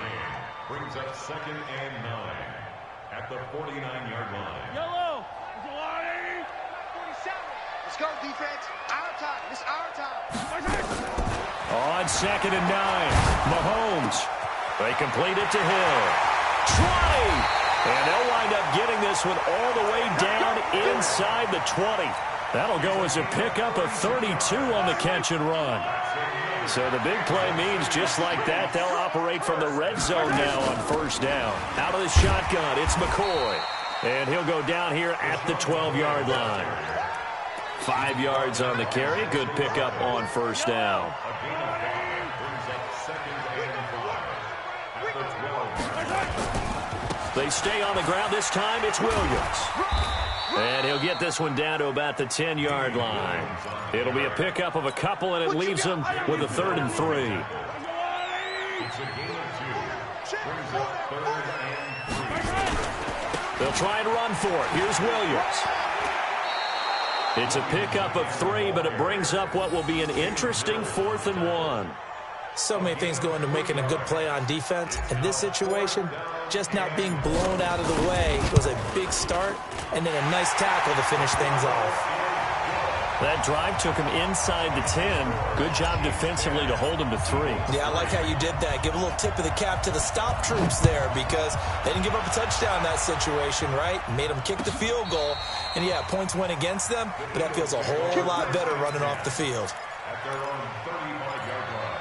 Brings up 2nd and 9 at the 49-yard line. Yellow. 47. Let's go, defense. Our time. It's our time. On 2nd and 9, Mahomes. They complete it to Hill. Try! And they'll wind up getting this one all the way down inside the 20. That'll go as a pickup of 32 on the catch and run. So the big play means just like that, they'll operate from the red zone now on 1st down. Out of the shotgun, it's McCoy. And he'll go down here at the 12-yard line. 5 yards on the carry. Good pickup on 1st down. They stay on the ground. This time it's Williams. And he'll get this one down to about the 10-yard line. It'll be a pickup of a couple, and it leaves them with a 3rd and 3. They'll try and run for it. Here's Williams. It's a pickup of 3, but it brings up what will be an interesting 4th and 1. So many things go into making a good play on defense. In this situation, just not being blown out of the way was a big start, and then a nice tackle to finish things off. That drive took him inside the 10. Good job defensively to hold him to 3. Yeah, I like how you did that. Give a little tip of the cap to the stop troops there because they didn't give up a touchdown in that situation, right? Made them kick the field goal. And, yeah, points went against them, but that feels a whole lot better running off the field. At their own 35-yard line.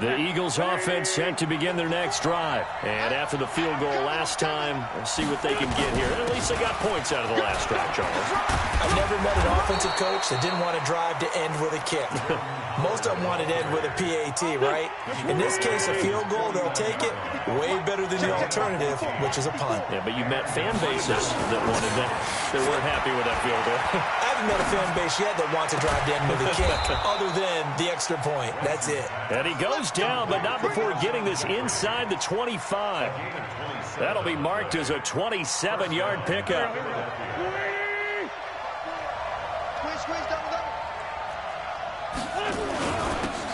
The Eagles offense set to begin their next drive. And after the field goal last time, we'll see what they can get here. At least they got points out of the last drive, Charles. I've never met an offensive coach that didn't want to drive to end with a kick. Most of them wanted to end with a PAT, right? In this case, a field goal, they'll take it. Way better than the alternative, which is a punt. Yeah, but you met fan bases that wanted that. They weren't happy with that field goal. I haven't met a fan base yet that wants to drive to end with a kick, other than the extra point. That's it. And he goes down, but not before getting this inside the 25. That'll be marked as a 27-yard pickup.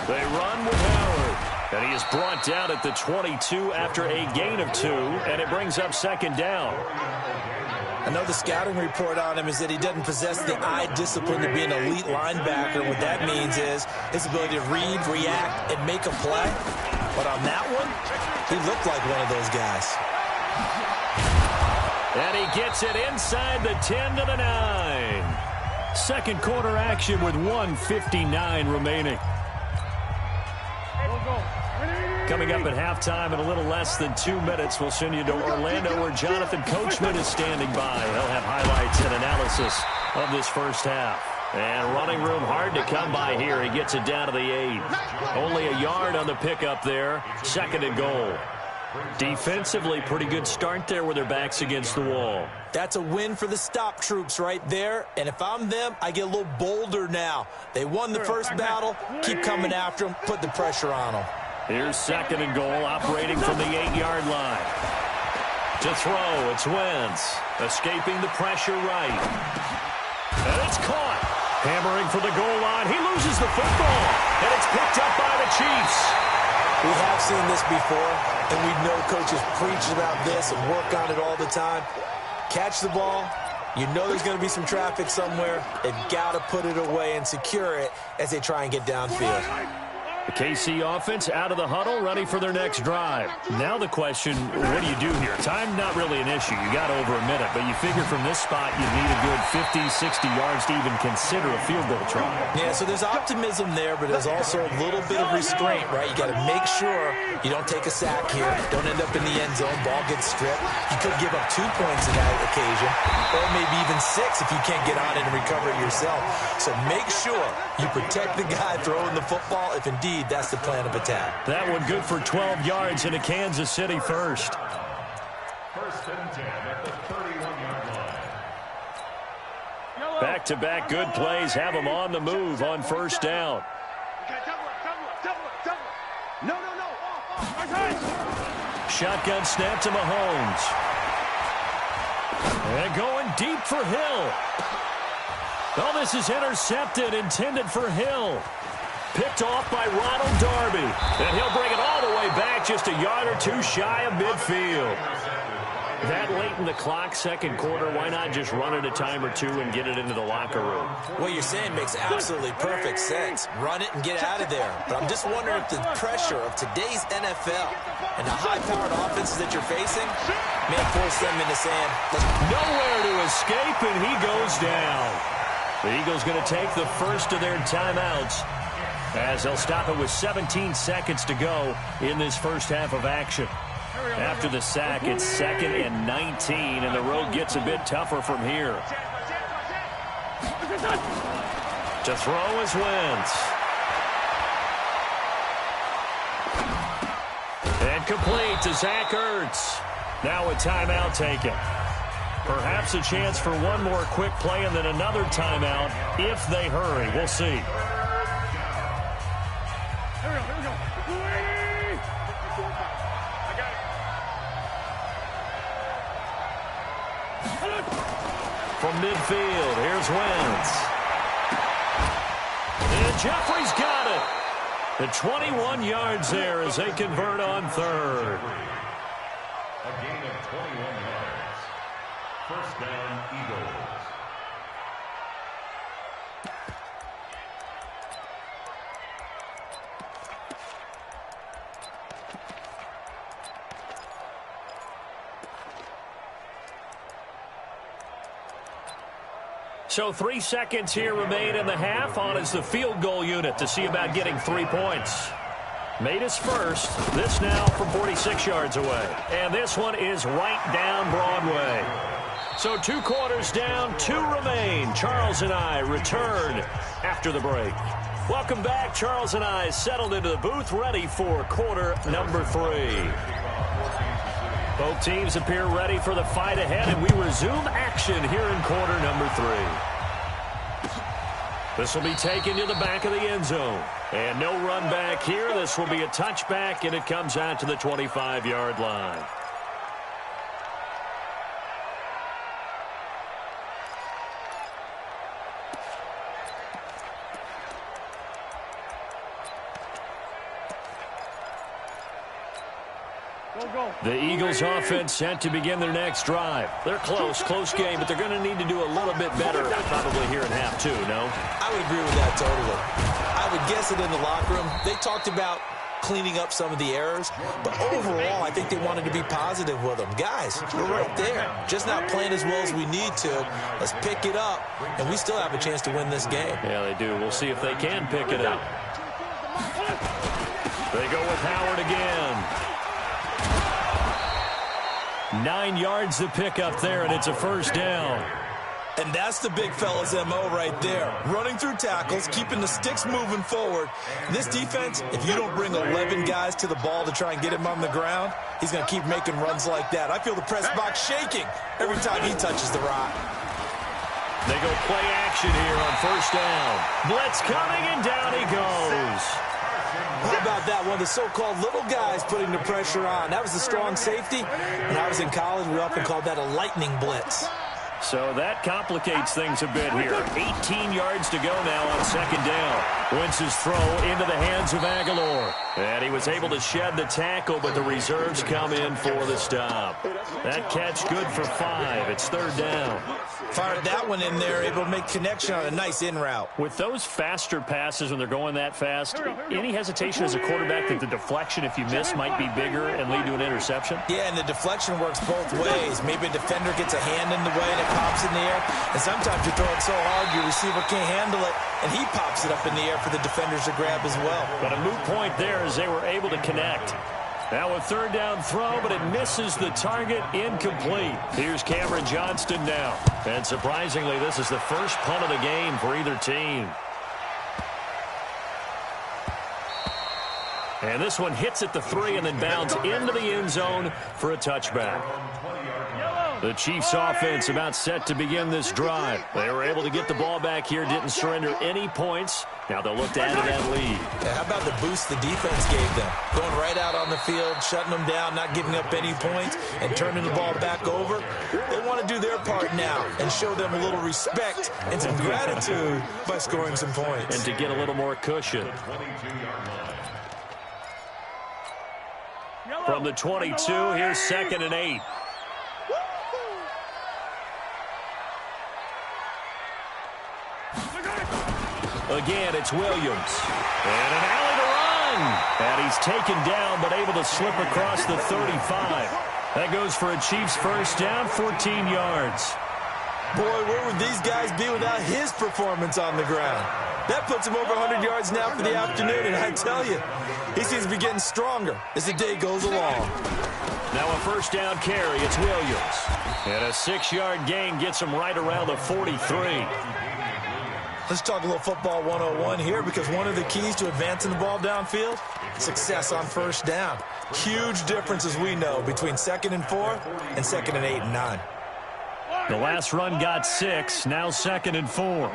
They run with Howard, and he is brought down at the 22 after a gain of 2, and it brings up 2nd down. I know the scouting report on him is that he doesn't possess the eye discipline to be an elite linebacker. What that means is his ability to read, react, and make a play. But on that one, he looked like one of those guys. And he gets it inside the 10 to the 9. Second quarter action with 1:59 remaining. Coming up at halftime in a little less than 2 minutes, we'll send you to Orlando where Jonathan Coachman is standing by. He'll have highlights and analysis of this first half. And running room hard to come by here. He gets it down to the 8. Only a yard on the pickup there. 2nd and goal. Defensively, pretty good start there with their backs against the wall. That's a win for the stop troops right there. And if I'm them, I get a little bolder now. They won the first battle. Keep coming after them. Put the pressure on them. Here's 2nd and goal, operating from the 8-yard line. To throw, it's Wentz. Escaping the pressure right. And it's caught. Hammering for the goal line. He loses the football. And it's picked up by the Chiefs. We have seen this before, and we know coaches preach about this and work on it all the time. Catch the ball, You know there's going to be some traffic somewhere. They've got to put it away and secure it as they try and get downfield. The KC offense out of the huddle, ready for their next drive. Now the question, what do you do here? Time not really an issue. You got over a minute, but you figure from this spot you need a good 50, 60 yards to even consider a field goal try. Yeah, so there's optimism there, but there's also a little bit of restraint, right? You got to make sure you don't take a sack here. Don't end up in the end zone. Ball gets stripped. You could give up 2 points in that occasion, or maybe even 6 if you can't get on it and recover it yourself. So make sure you protect the guy throwing the football if indeed that's the plan of attack. That one good for 12 yards into Kansas City first. First and 10 at the 31-yard line. Back-to-back good plays have them on the move on first down. No. Shotgun snap to Mahomes. And going deep for Hill. Oh, this is intercepted, intended for Hill. Picked off by Ronald Darby. And he'll bring it all the way back just a yard or two shy of midfield. That late in the clock, second quarter, why not just run it a time or two and get it into the locker room? What you're saying makes absolutely perfect sense. Run it and get out of there. But I'm just wondering if the pressure of today's NFL and the high-powered offenses that you're facing may force them into saying, nowhere to escape, and he goes down. The Eagles going to take the first of their timeouts, as they'll stop it with 17 seconds to go in this first half of action. After the sack, it's 2nd and 19, and the road gets a bit tougher from here. To throw is Wentz. And complete to Zach Ertz. Now a timeout taken. Perhaps a chance for one more quick play and then another timeout if they hurry. We'll see. From midfield, here's Wentz. And Jeffrey's got it. The 21 yards there as they convert on third. A gain of 21 yards. First down, Eagles. So 3 seconds here remain in the half. On is the field goal unit to see about getting 3 points. Made his first. This now from 46 yards away. And this one is right down Broadway. So 2 quarters down, 2 remain. Charles and I return after the break. Welcome back. Charles and I settled into the booth, ready for quarter number 3. Both teams appear ready for the fight ahead, and we resume action here in quarter number 3. This will be taken to the back of the end zone. And no run back here. This will be a touchback, and it comes out to the 25-yard line. The Eagles offense set to begin their next drive. They're close game, but they're going to need to do a little bit better probably here in half 2, no? I would agree with that totally. I would guess it in the locker room. They talked about cleaning up some of the errors, but overall, I think they wanted to be positive with them. Guys, we're right there. Just not playing as well as we need to. Let's pick it up, and we still have a chance to win this game. Yeah, they do. We'll see if they can pick it up. They go with Howard again. 9 yards to pick up there, and it's a first down. And that's the big fella's MO right there. Running through tackles, keeping the sticks moving forward. This defense, if you don't bring 11 guys to the ball to try and get him on the ground, he's going to keep making runs like that. I feel the press box shaking every time he touches the rock. They go play action here on first down. Blitz coming, and down he goes. How about that? One of the so-called little guys putting the pressure on. That was the strong safety. When I was in college, we often called that a lightning blitz. So that complicates things a bit here. 18 yards to go now on second down. Wentz's throw into the hands of Aguilar. And he was able to shed the tackle, but the reserves come in for the stop. That catch good for 5. It's third down. Fired that one in there, able to make connection on a nice in route. With those faster passes when they're going that fast, any hesitation as a quarterback that the deflection, if you miss, might be bigger and lead to an interception? Yeah, and the deflection works both ways. Maybe a defender gets a hand in the way and it pops in the air. And sometimes you throw it so hard your receiver can't handle it, and he pops it up in the air for the defenders to grab as well. But a moot point there as they were able to connect. Now a third down throw, but it misses the target, incomplete. Here's Cameron Johnston now. And surprisingly, this is the first punt of the game for either team. And this one hits at the 3 and then bounds into the end zone for a touchback. The Chiefs offense about set to begin this drive. They were able to get the ball back here, didn't surrender any points. Now they'll look to add to that lead. Yeah, how about the boost the defense gave them? Going right out on the field, shutting them down, not giving up any points, and turning the ball back over. They want to do their part now and show them a little respect and some gratitude by scoring some points. And to get a little more cushion. From the 22, here's 2nd and 8. Again, it's Williams. And an alley to run. And he's taken down, but able to slip across the 35. That goes for a Chiefs first down, 14 yards. Boy, where would these guys be without his performance on the ground? That puts him over 100 yards now for the afternoon, and I tell you, he seems to be getting stronger as the day goes along. Now a first down carry, it's Williams. And a 6-yard gain gets him right around the 43. Let's talk a little football 101 here, because one of the keys to advancing the ball downfield, success on first down. Huge difference, as we know, between 2nd and 4 and 2nd and 8 and 9. The last run got 6, now 2nd and 4.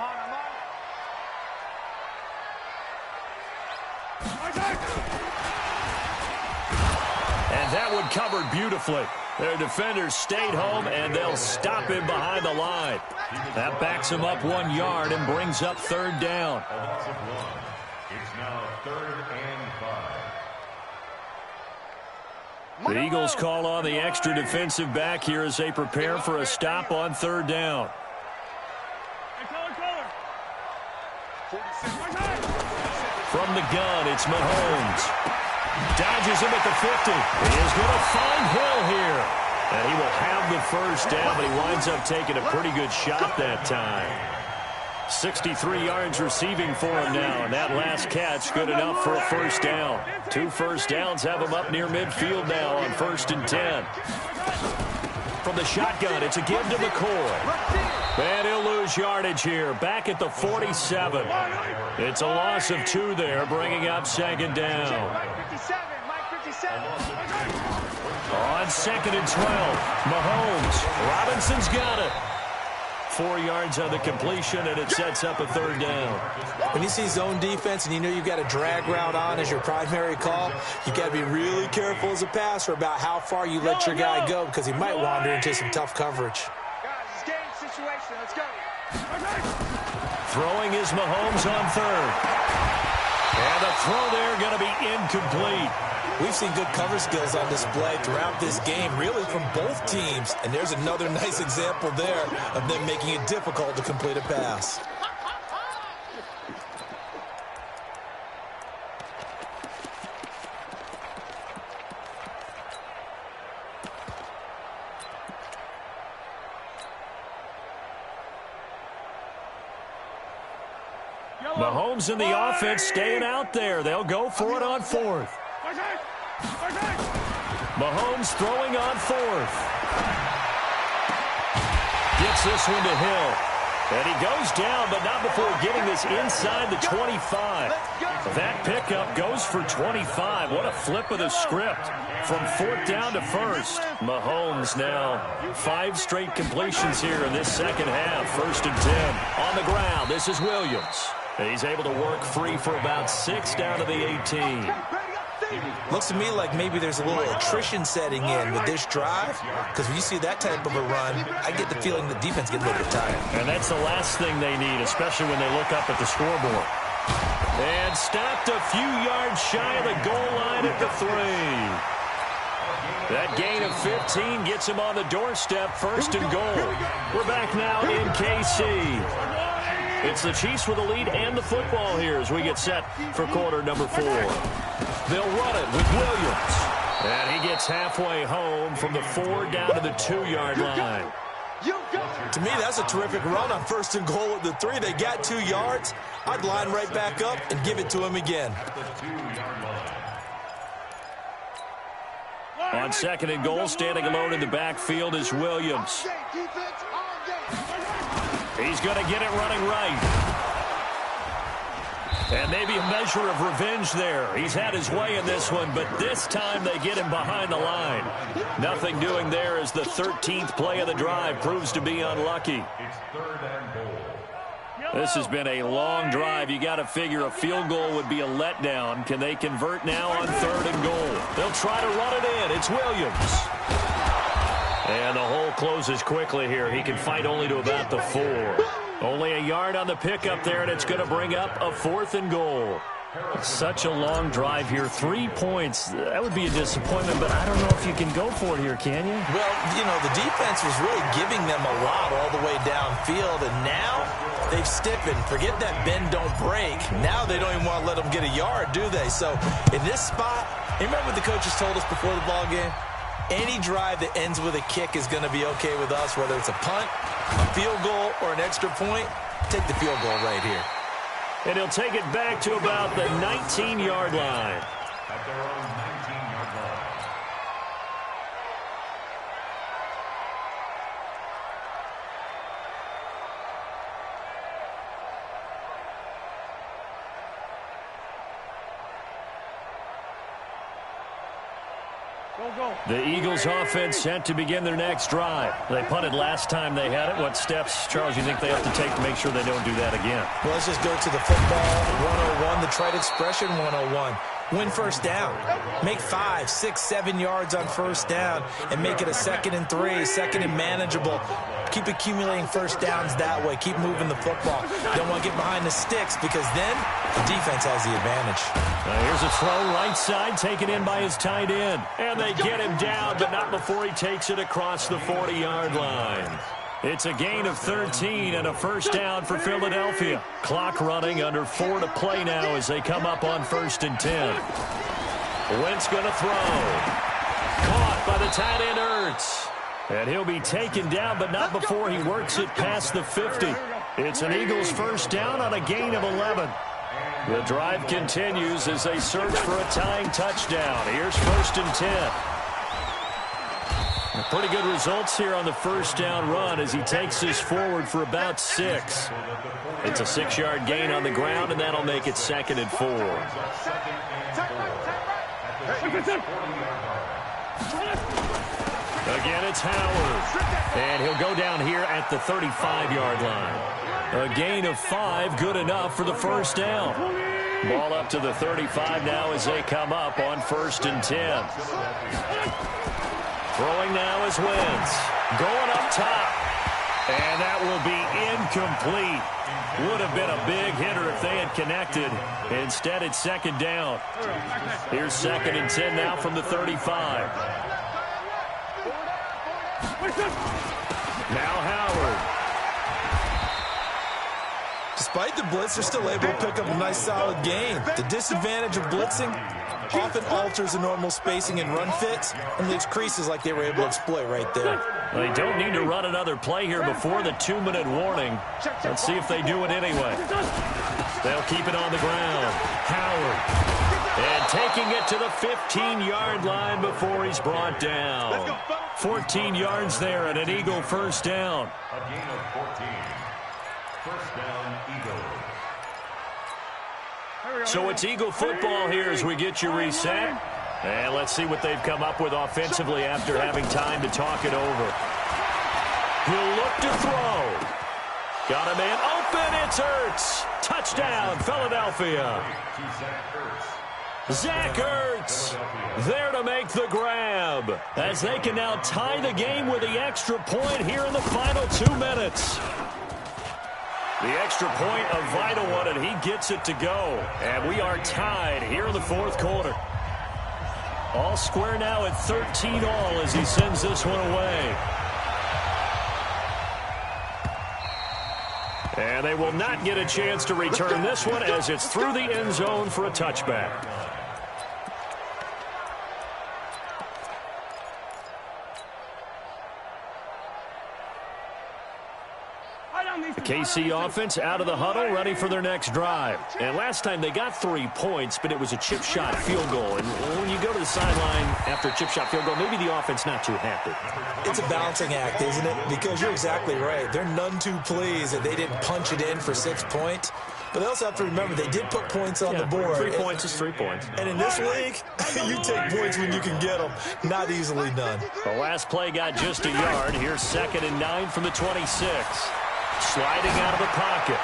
And that one covered beautifully. Their defenders stayed home, and they'll stop him behind the line. That backs him up 1 yard and brings up 3rd down. It's now 3rd and 5. The Eagles call on the extra defensive back here as they prepare for a stop on 3rd down. From the gun, it's Mahomes. Dodges him at the 50. He is going to find Hill here. And he will have the first down, but he winds up taking a pretty good shot that time. 63 yards receiving for him now, and that last catch good enough for a first down. 2 first downs have him up near midfield now on 1st and 10. From the shotgun, it's a give to McCoy. And he'll lose yardage here, back at the 47. It's a loss of 2 there, bringing up 2nd down. On 2nd and 12, Mahomes. Robinson's got it. 4 yards on the completion, and it sets up a 3rd down. When you see zone defense and you know you've got a drag route on as your primary call, you got to be really careful as a passer about how far you let your guy go, because he might wander into some tough coverage. Guys, it's game situation. Let's go. Throwing is Mahomes on 3rd. And the throw there going to be incomplete. We've seen good cover skills on display throughout this game, really from both teams. And there's another nice example there of them making it difficult to complete a pass. Mahomes and the offense staying out there. They'll go for it on 4th. Mahomes throwing on 4th. Gets this one to Hill. And he goes down, but not before getting this inside the 25. That pickup goes for 25. What a flip of the script. From 4th down to 1st. Mahomes now 5 straight completions here in this 2nd half. 1st and 10. On the ground, this is Williams. He's able to work free for about 6 down to the 18. Looks to me like maybe there's a little attrition setting in with this drive, because when you see that type of a run, I get the feeling the defense gets a little bit tired. And that's the last thing they need, especially when they look up at the scoreboard. And stopped a few yards shy of the goal line at the 3. That gain of 15 gets him on the doorstep, first and goal. We're back now in KC. It's the Chiefs with the lead and the football here as we get set for quarter number 4. They'll run it with Williams. And he gets halfway home from the 4 down to the 2-yard line. To me, that's a terrific run on first and goal at the 3. They got 2 yards. I'd line right back up and give it to him again. On second and goal, standing alone in the backfield is Williams. He's going to get it running right. And maybe a measure of revenge there. He's had his way in this one, but this time they get him behind the line. Nothing doing there as the 13th play of the drive proves to be unlucky. It's third and goal. This has been a long drive. You got to figure a field goal would be a letdown. Can they convert now on third and goal? They'll try to run it in. It's Williams. And the hole closes quickly here. He can fight only to about the 4. Only a yard on the pickup there, and it's going to bring up a 4th and goal. Such a long drive here. 3 points. That would be a disappointment, but I don't know if you can go for it here, can you? Well, you know, the defense was really giving them a lot all the way downfield, and now they've stiffened. Forget that bend, don't break. Now they don't even want to let them get a yard, do they? So in this spot, you remember what the coaches told us before the ball game? Any drive that ends with a kick is going to be okay with us, whether it's a punt, a field goal, or an extra point. Take the field goal right here. And he'll take it back to about the 19-yard line. At their own 19-yard line. The Eagles offense set to begin their next drive. They punted last time they had it. What steps, Charles, you think they have to take to make sure they don't do that again? Well, let's just go to the football 101, the trite expression 101. Win first down. Make 5, 6, 7 yards on first down and make it a 2nd and 3, 2nd and manageable. Keep accumulating first downs that way. Keep moving the football. Don't want to get behind the sticks because then the defense has the advantage. Here's a throw right side, taken in by his tight end. And they get him down, but not before he takes it across the 40-yard line. It's a gain of 13 and a first down for Philadelphia. Clock running, under 4 to play now as they come up on 1st and 10. Wentz going to throw. Caught by the tight end Ertz. And he'll be taken down, but not before he works it past the 50. It's an Eagles first down on a gain of 11. The drive continues as they search for a tying touchdown. Here's 1st and 10. Pretty good results here on the first down run as he takes this forward for about 6. It's a 6-yard gain on the ground, and that'll make it 2nd and 4. Again, it's Howard. And he'll go down here at the 35-yard line. A gain of 5, good enough for the first down. Ball up to the 35 now as they come up on 1st and 10. Throwing now is Wentz. Going up top. And that will be incomplete. Would have been a big hitter if they had connected. Instead, it's 2nd down. Here's 2nd and 10 now from the 35. Now Howard. Despite the blitz, they're still able to pick up a nice solid gain. The disadvantage of blitzing often alters the normal spacing and run fits and leaves creases like they were able to exploit right there. They don't need to run another play here before the 2-minute warning. Let's see if they do it anyway. They'll keep it on the ground. Howard. And taking it to the 15-yard line before he's brought down. 14 yards there and an Eagle first down. A gain of 14. First down, Eagles. So it's Eagle football here as we get you reset. And let's see what they've come up with offensively after having time to talk it over. He'll look to throw. Got a man open. It's Ertz. Touchdown, Philadelphia. Zach Ertz there to make the grab as they can now tie the game with the extra point here in the final 2 minutes. The extra point, a vital one, and he gets it to go. And we are tied here in the 4th quarter. All square now at 13 all as he sends this one away. And they will not get a chance to return this one as it's through the end zone for a touchback. The KC offense out of the huddle, ready for their next drive. And last time they got 3 points, but it was a chip shot field goal. And when you go to the sideline after a chip shot field goal, maybe the offense not too happy. It's a balancing act, isn't it? Because you're exactly right. They're none too pleased that they didn't punch it in for 6 points. But they also have to remember they did put points on the board. 3 points is 3 points. And in this league, you take points when you can get them. Not easily done. The last play got just a yard. Here's 2nd and 9 from the 26. Sliding out of the pocket.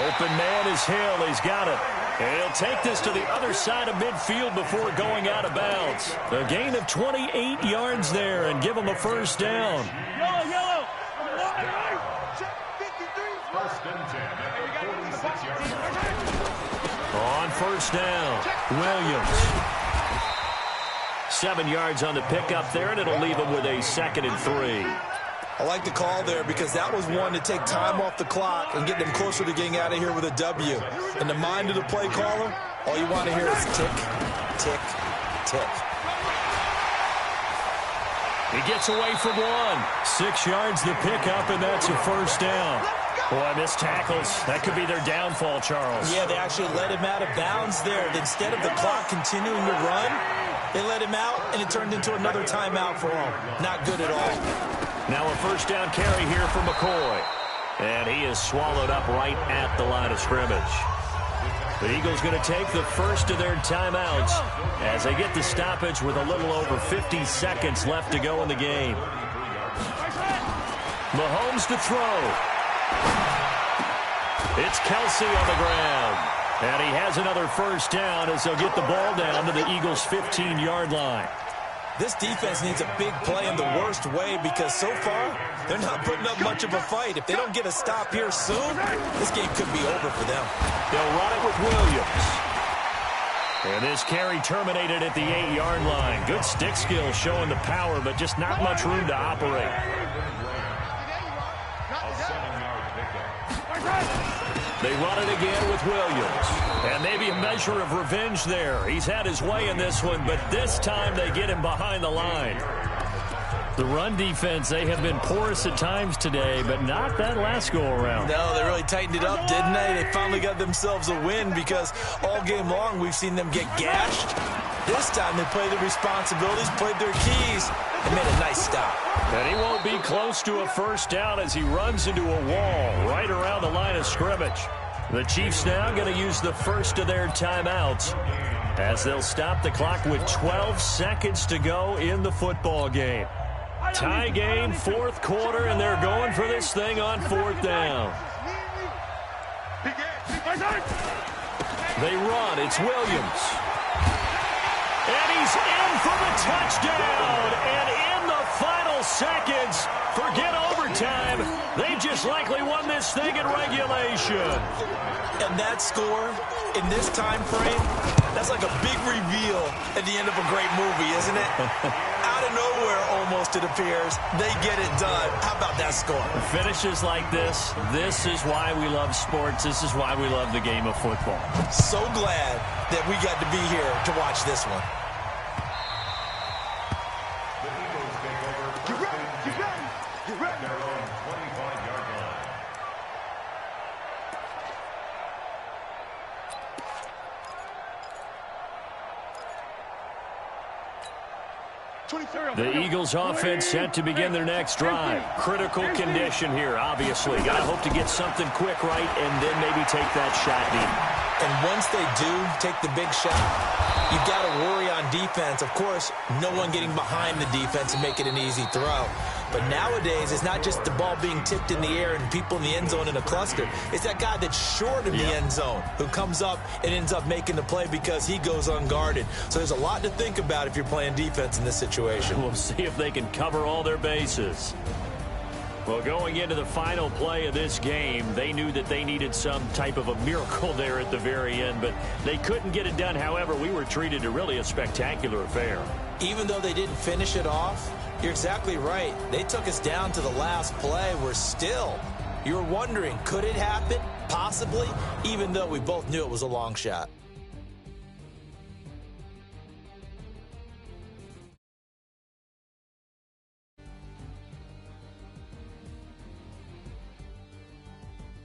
Open man is Hill. He's got it. And he'll take this to the other side of midfield before going out of bounds. A gain of 28 yards there and give him a first down. Yellow. First and 10 at the 46-yard line. On first down, Williams. 7 yards on the pickup there, and it'll leave him with a 2nd and 3. I like the call there because that was one to take time off the clock and get them closer to getting out of here with a W. In the mind of the play caller, all you want to hear is tick, tick, tick. He gets away from 1. 6 yards the pickup, and that's a first down. Boy, missed tackles. That could be their downfall, Charles. Yeah, they actually let him out of bounds there. Instead of the clock continuing to run, they let him out, and it turned into another timeout for him. Not good at all. Now a first down carry here for McCoy. And he is swallowed up right at the line of scrimmage. The Eagles going to take the first of their timeouts as they get the stoppage with a little over 50 seconds left to go in the game. Mahomes to throw. It's Kelsey on the ground. And he has another first down as they'll get the ball down to the Eagles' 15-yard line. This defense needs a big play in the worst way because so far they're not putting up much of a fight. If they don't get a stop here soon, this game could be over for them. They'll run it with Williams. And this carry terminated at the 8-yard line. Good stick skill showing the power, but just not much room to operate. They run it again with Williams. And maybe a measure of revenge there. He's had his way in this one, but this time they get him behind the line. The run defense, they have been porous at times today, but not that last go-around. No, they really tightened it up, didn't they? They finally got themselves a win because all game long we've seen them get gashed. This time they played their responsibilities, played their keys, and made a nice stop. And he won't be close to a first down as he runs into a wall right around the line of scrimmage. The Chiefs now going to use the first of their timeouts as they'll stop the clock with 12 seconds to go in the football game. Tie game, 4th quarter, and they're going for this thing on 4th down. They run. It's Williams. And he's in for the touchdown. And in the final seconds, forget overtime. They just likely won this thing in regulation. And that score in this time frame, that's like a big reveal at the end of a great movie, isn't it? Out of nowhere, almost, it appears, they get it done. How about that score? Finishes like this is why we love sports. This is why we love the game of football. So glad that we got to be here to watch this one. The Eagles offense set to begin their next drive. Critical condition here, obviously. Got to hope to get something quick right and then maybe take that shot deep. And once they do take the big shot, you've got to worry on defense. Of course, no one getting behind the defense and make it an easy throw. But nowadays, it's not just the ball being tipped in the air and people in the end zone in a cluster. It's that guy that's short of the end zone who comes up and ends up making the play because he goes unguarded. So there's a lot to think about if you're playing defense in this situation. We'll see if they can cover all their bases. Well, going into the final play of this game, they knew that they needed some type of a miracle there at the very end, but they couldn't get it done. However, we were treated to really a spectacular affair. Even though they didn't finish it off, you're exactly right. They took us down to the last play. We're still, you're wondering, could it happen? Possibly, even though we both knew it was a long shot.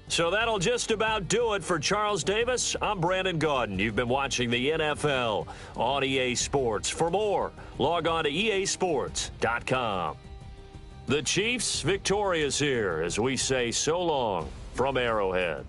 So that'll just about do it for Charles Davis. I'm Brandon Gaudin. You've been watching the NFL on EA Sports. For more, log on to easports.com. The Chiefs victorious here as we say so long from Arrowhead.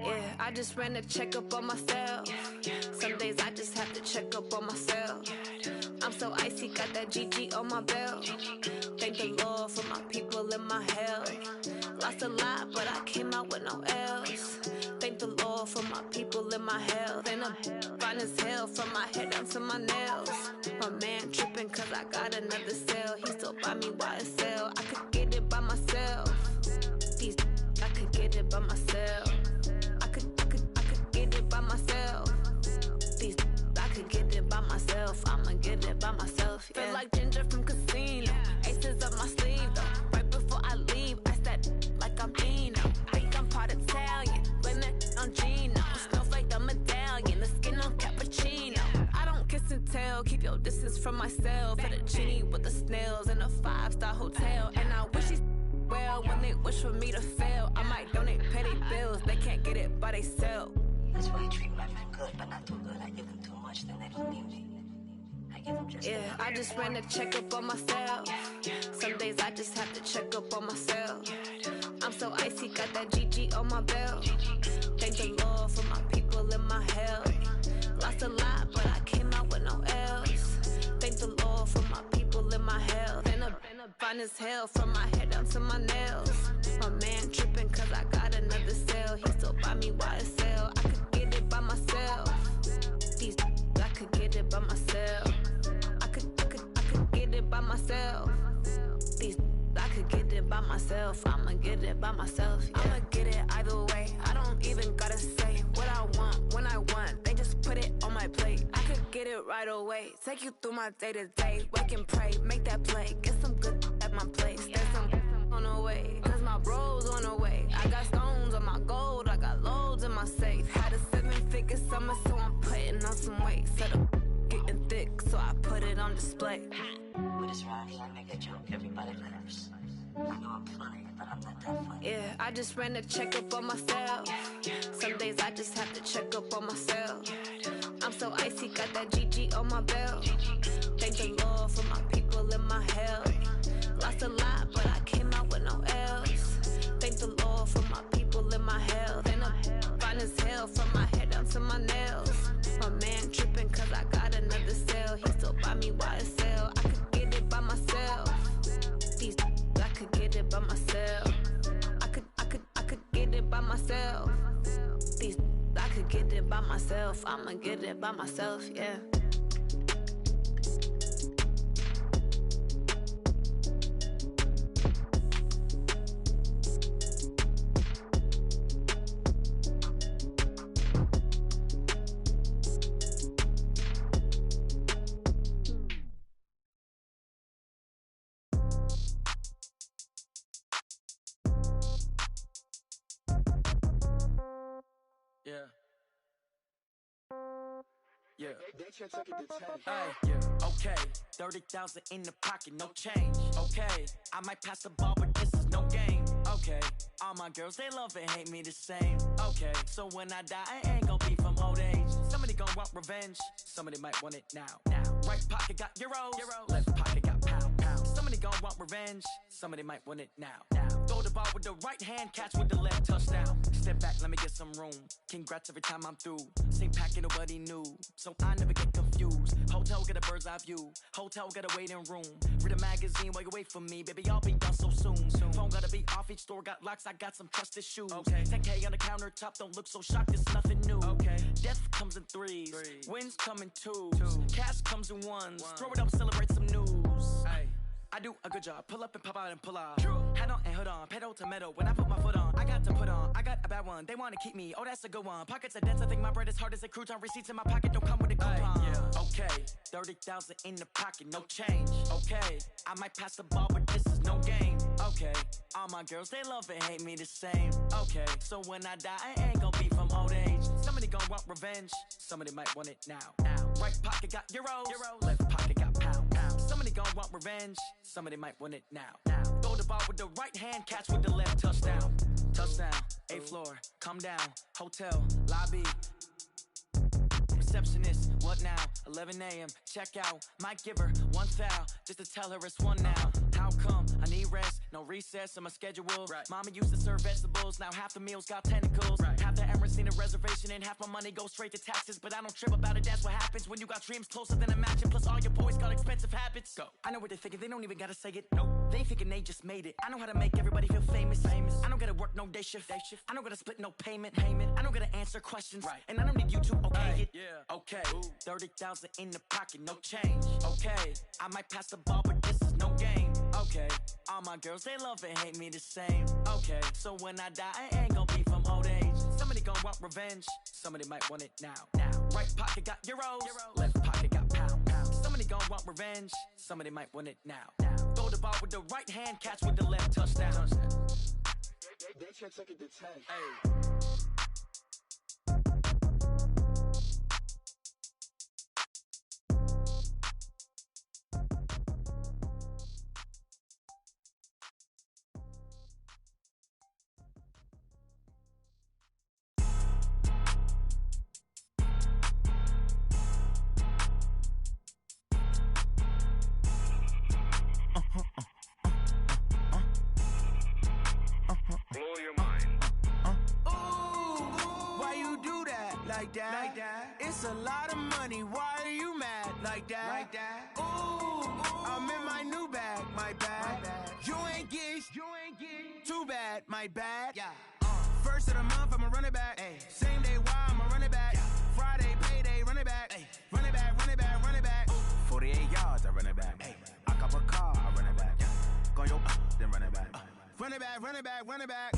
Yeah, I just ran a checkup on myself. Some days I just have to check up on myself. I'm so icy, got that GG on my belt. Thank the Lord for my people and my health. Lost a lot, but I came out with no else. Thank the Lord for my people and my health. And I'm fine as hell from my head down to my nails. My man tripping cause I got another cell. He still buy me YSL. I could get it by myself. These I could get it by myself. I could get it by myself. These I could get it by myself. I'ma get it by myself. Yeah. Feel like Ginger from Casino. Aces up my sleeve though. Right before I leave, I said like I'm Dino. Think I'm part Italian. Blame that on Gino. Smells like the medallion. The skin on cappuccino. I don't kiss and tell. Keep your distance from myself. At a genie with the snails in a 5-star hotel. And I wish he's well when they wish for me to fail. I might donate petty bills. They can't get it by themselves. That's why I treat my friend good, but not too good. I give them too much, then they don't need me. I give them just enough. I just ran a checkup on myself. Some days I just have to check up on myself. I'm so icy, got that GG on my belt. Thank the Lord for my people and my health. Lost a lot, but I came out with no else. Thank the Lord for my people and my health. And I'm fine as hell from my head down to my nails. My man tripping cause I got another cell. He still buy me YSL. I could get it by myself. These I could get it by myself. I could get it by myself. These I could get it by myself. I'ma get it by myself. Yeah. I'ma get it either way. I don't even gotta say what I want when I want. They just put it on my plate. I could get it right away. Take you through my day to day. Wake and pray, make that play. Get some good at my place. There's some on the way. Cause my bros on the way. I got stones on my gold. I got loads in my safe. Had a 7-figure summer, so I'm putting on some weight. Set up getting thick, so I put it on display. With this ride here, I make a joke, everybody laughs. I know I'm funny, but I'm not that funny. Yeah, I just ran a checkup on myself. Some days I just have to check up on myself. I'm so icy, got that GG on my belt. Thank the Lord for my people and my health. Lost a lot, but I came out with no else. Thank the Lord for my people and my health. And I'm fine as hell from my head down to my nails. My man tripping cause I got another cell. He still buy me YSL. I could get it by myself. These I could get it by myself. I could get it by myself. These I could get it by myself. I'ma get it by myself, yeah. Yeah. Hey, yeah. Okay. 30,000 in the pocket, no change. Okay. I might pass the ball, but this is no game. Okay. All my girls, they love and hate me the same. Okay. So when I die, I ain't gon' be from old age. Somebody gon' want revenge. Somebody might want it now. Right pocket got euros. Left pocket got pound. Somebody gon' want revenge. Somebody might want it now. Throw the ball with the right hand, catch with the left, touchdown. Step back, let me get some room. Congrats every time I'm through. Same packet, nobody new, so I never get confused. Hotel get a bird's eye view. Hotel get a waiting room. Read a magazine while you wait for me, baby. I'll be done so soon. Phone gotta be off, each store got locks. I got some trusted shoes. 10K on the countertop, don't look so shocked. It's nothing new. Death comes in threes. Wins come in twos. Cash comes in ones. Throw it up, celebrate some news. I do a good job. Pull up and pop out and pull out. Head on and hood on. Pedal to metal. When I put my foot on, I got to put on. I got a bad one. They want to keep me. Oh, that's a good one. Pockets are dense. I think my bread is hard as a crouton. Receipts in my pocket don't come with a coupon. Okay. 30,000 in the pocket. No change. Okay. I might pass the ball, but this is no game. Okay. All my girls, they love and hate me the same. Okay. So when I die, I ain't gon' be from old age. Somebody gon' want revenge. Somebody might want it now. Right pocket got euros. Left pocket got pound. Somebody gon' want revenge. Somebody might want it now. Throw the ball with the right hand, catch with the left, touchdown. Touchdown, 8th floor, come down. Hotel, lobby. Receptionist, what now? 11 a.m., check out. Might give her one foul, just to tell her it's one now. How come? I need rest, no recess in my schedule. Mama used to serve vegetables, now half the meals got tentacles. Half the Emirates need a reservation and half my money goes straight to taxes. But I don't trip about it, that's what happens when you got dreams closer than a matching. Plus all your boys got expensive habits. Go. I know what they're thinking, they don't even gotta say it. Nope. They thinking they just made it. I know how to make everybody feel famous. I don't gotta work no day shift. I don't gotta split no payment. I don't gotta answer questions. And I don't need you to okay it. Okay, 30,000 in the pocket, no change. Okay, I might pass the ball, but this is no game. Okay, all my girls, they love and hate me the same. Okay, so when I die, I ain't gon' be from old age. Somebody gon' want revenge. Somebody might want it now. Right pocket got euros. Left pocket got pound. Somebody gon' want revenge. Somebody might want it now. Throw the ball with the right hand, catch with the left, touchdown. They check it to 10. It's a lot of money, why are you mad like that? Ooh, I'm in my new bag, my bad. You ain't get too bad, my bad. First of the month, I'ma run it back. Same day, why I'ma run it back. Friday, payday, run it back. Run it back, run it back, run it back. 48 yards, I run it back. I cop a car, I run it back. Go your then run it back. Run it back, run it back, run it back.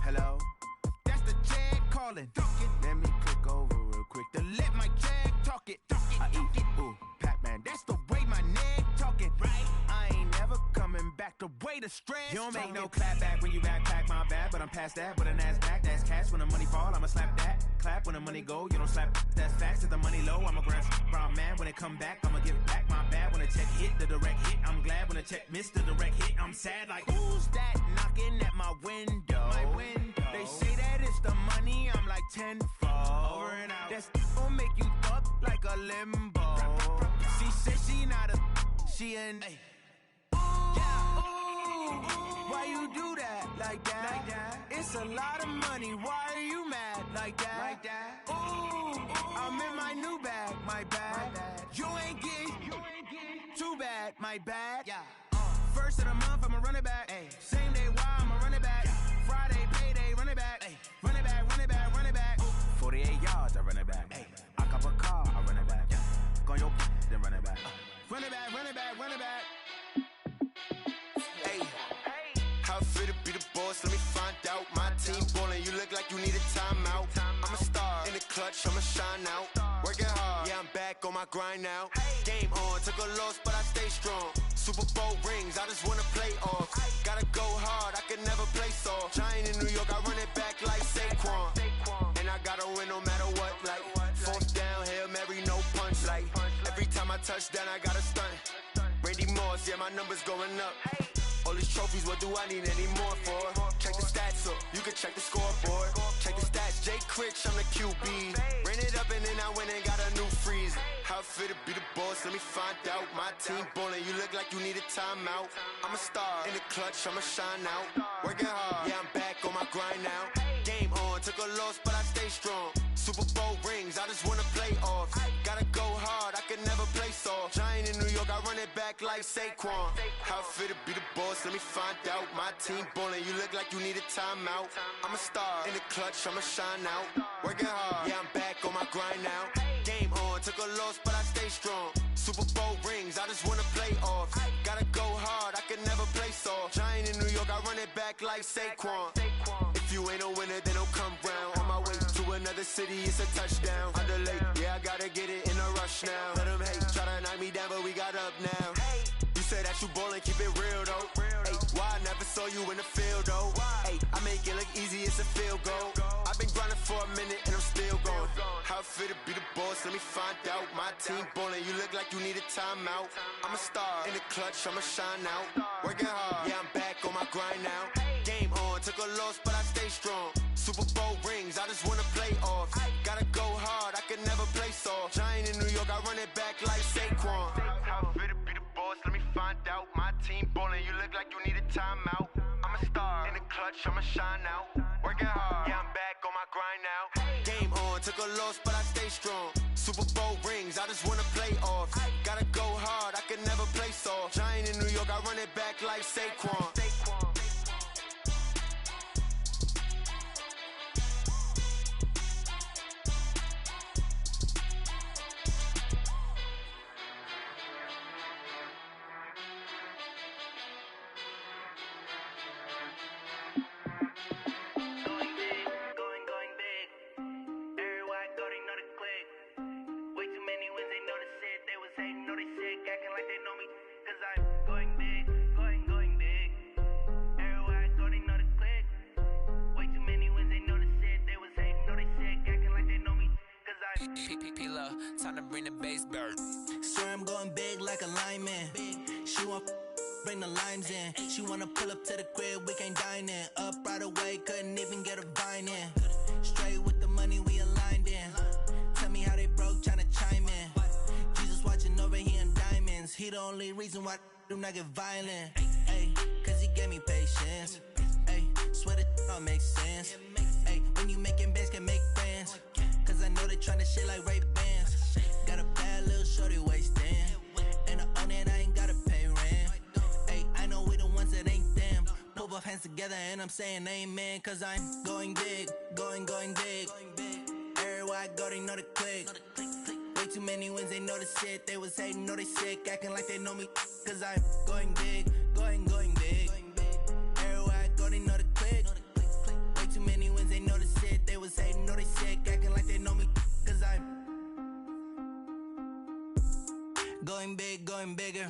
Hello? That's the jag calling. Let me click over real quick to let my jag talk it. I eat, ooh, Pac-Man, that's the way my neck talking. Right? I ain't never coming back the way the stress. You don't make no clap back when you backpack, my bad. But I'm past that with a NASDAQ, that's cash. When the money fall, I'ma slap that. Clap when the money go, you don't slap. That's facts. If the money low, I'ma grab brown man. When it come back, I'ma give back my bad. When the check hit, the direct hit, I'm glad. When the check missed the direct hit, I'm sad. Like, who's that knocking at my window? My window. They say that it's the money, I'm like tenfold. Over and out. That's gon' make you up like a limbo. She said she not a, she an. Why you do that like that? It's a lot of money, why are you mad like that? Ooh, I'm in my new bag, my bad. You ain't get too bad, my bad. First of the month, I'ma run it back. Same day, why I'ma run it back. Friday, payday, run it back. Run it back, run it back, run it back. 48 yards, I run it back. I cop a car, I run it back. Go your then run it back. Run it back, run it back, run it back. Hey, how it feel to be the boss? Let me find out. My team ballin', you look like you need a timeout. I'm a star in the clutch, I'ma shine out. Working hard, yeah, I'm back on my grind now. Game on, took a loss, but I stay strong. Super Bowl rings, I just wanna play off. Gotta go hard, I can never play soft. Giant in New York, I run it back like Saquon. And I gotta win no matter what, like fourth down, Hail Mary touchdown, I got a stunt. Randy Moss, yeah, my numbers going up. All these trophies, what do I need any more for? Check the stats up, you can check the scoreboard. Check the stats, Jay Critch, I'm the QB. Ran it up and then I went and got a new freezer. How it fit to be the boss, let me find out. My team ballin', you look like you need a timeout. I'm a star, in the clutch, I'ma shine out. Working hard, yeah, I'm back on my grind now. Game on, took a loss, but I stay strong. Super Bowl rings, I just wanna play off. Gotta go hard, I can never play soft. Giant in New York, I run it back like Saquon. How it fit to be the boss, let me find out. My team ballin', you look like you need a timeout. I'm a star, in the clutch, I'ma shine out. Working hard, yeah, I'm back on my grind now. Game on, took a loss, but I stay strong. Super Bowl rings, I just wanna play off. Gotta go hard, I can never play soft. Giant in New York, I run it back like Saquon. If you ain't a winner, then don't come round. On my way to another city, it's a touchdown. Underlay, yeah, I gotta get it in a rush now. Let them hate, try to knock me down, but we got up now. You said that you ballin', keep it real though. Ay, why I never saw you in the field though? Ay, I make it look easy, it's a field goal. I've been grinding for a minute and I'm still going. How it fit to be the boss, let me find out. My team ballin', you look like you need a timeout. I'm a star, in the clutch, I'ma shine out. Working hard, yeah, I'm back on my grind now. Game on, took a loss, but I stay strong. Super Bowl rings, I just wanna play off. Gotta go hard, I can never play soft. Giant in New York, I run it back like Saquon. How it fit to be the boss, let me find out. My team ballin', you look like you need a timeout. I'm a star, in the clutch, I'ma shine out. Working hard, yeah, I'm back on my grind now. Game on, took a loss, but I stay strong. Super Bowl rings, I just wanna play off. Gotta go hard, I can never play soft. Giant in New York, I run it back like Saquon. Time to bring the bass bird. Swear I'm going big like a lineman. She want bring the limes in. She wanna pull up to the crib, we can't dine in. Up right away, couldn't even get a vine in. Straight with the money we aligned in. Tell me how they broke, tryna chime in. Jesus watching over here in diamonds. He the only reason why I do not get violent. Ay, cause he gave me patience. Ay, swear that don't make sense. Ay, when you making bands can make friends. Cause I know they tryna shit like Ray-Bans. Got a bad little shorty wasting. And I own it, I ain't gotta pay rent. Ay, I know we the ones that ain't them. Pull both hands together and I'm saying amen. Cause I'm going big, going big. Everywhere I go, they know the click. Way too many wins, they know the shit. They was hating, know they sick, acting like they know me. Cause I'm going big, going big. Everywhere I go, they know the click. Way too many wins, they know the shit. They was hating, know they sick, acting like they know me. Cause I'm going big, going bigger.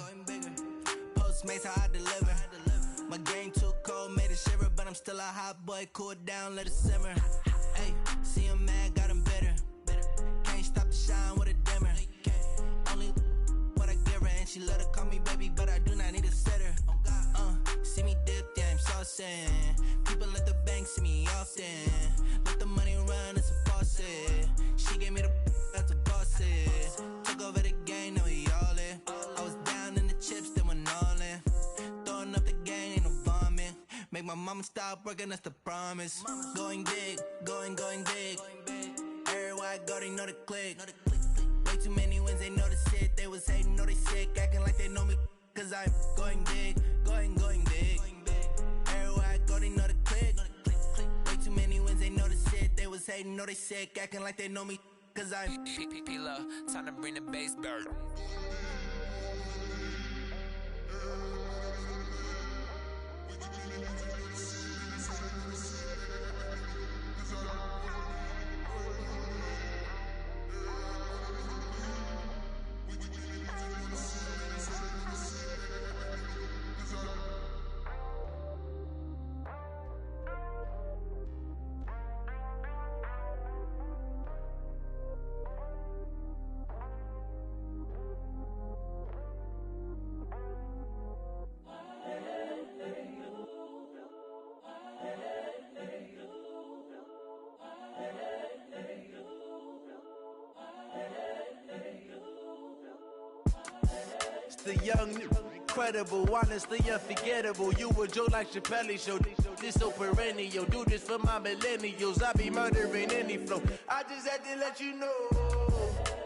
Postmates how I deliver. My game too cold, made it shiver. But I'm still a hot boy, cool it down, let it simmer. Hey, see him mad, got him bitter. Can't stop the shine with a dimmer. Only what I give her, and she let her call me baby, but I do not need a sitter. See me dip, yeah, I'm saucing. People at the bank see me often. Let the money run, it's a faucet. She gave me the that's a boss it. Took over the game, now we all in. I was down in the chips, then went all in. Throwing up the game, ain't no vomit. Make my mama stop working, that's the promise. Going big, going big. Everywhere I go, they know the click. Way too many wins, they know the shit. They was hating, know they sick, acting like they know me. Cause I'm going big, going big. Everywhere I go, they know the click. Way too many wins, they know the shit. They was hating, know they sick, acting like they know me. Cause I'm P-Love, time to bring the bass bird. The young, incredible, honestly unforgettable. You a joke like Chappelle show. This so perennial. Do this for my millennials. I be murdering any flow. I just had to let you know.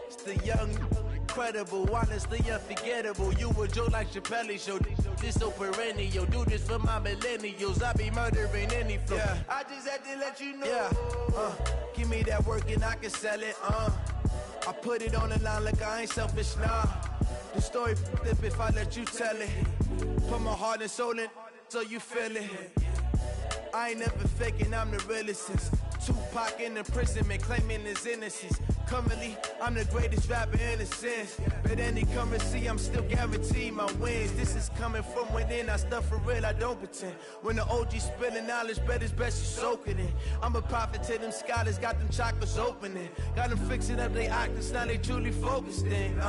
It's the young, incredible, honestly unforgettable. You a joke like Chappelle show. This so perennial. Do this for my millennials. I be murdering any flow. Yeah. I just had to let you know. Yeah. Give me that work and I can sell it. I put it on the line like I ain't selfish, nah. The story flip if I let you tell it. Put my heart and soul in so you feel it. I ain't never faking, I'm the realest since Tupac in imprisonment, claiming his innocence. Currently, I'm the greatest rapper in a sense. But any currency, I'm still guaranteed my wins. This is coming from within, I stuff for real, I don't pretend. When the OG spilling knowledge, bet it's best you soak it in. I'm a prophet to them scholars, got them chakras opening. Got them fixing up they octaves, now they truly focused in.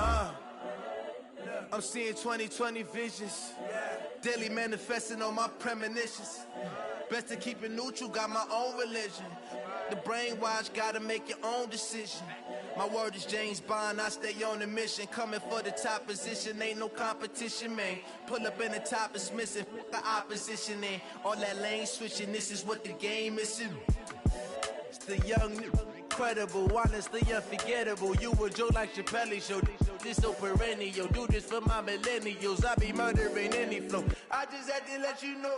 I'm seeing 2020 visions. Daily manifesting on my premonitions. Best to keep it neutral, got my own religion. The brainwash, gotta make your own decision. My word is James Bond, I stay on the mission. Coming for the top position, ain't no competition, man. Pull up in the top is missing, the opposition in. All that lane switching, this is what the game is. It's the young, incredible, honestly unforgettable. You a joke like Chappelle show. This so perennial. Do this for my millennials. I be murdering any flow. I just had to let you know.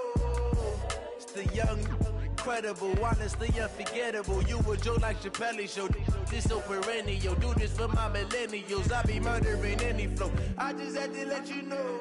It's the young, incredible, honestly unforgettable. You a joke like Chappelle show. This so perennial. Do this for my millennials. I be murdering any flow. I just had to let you know.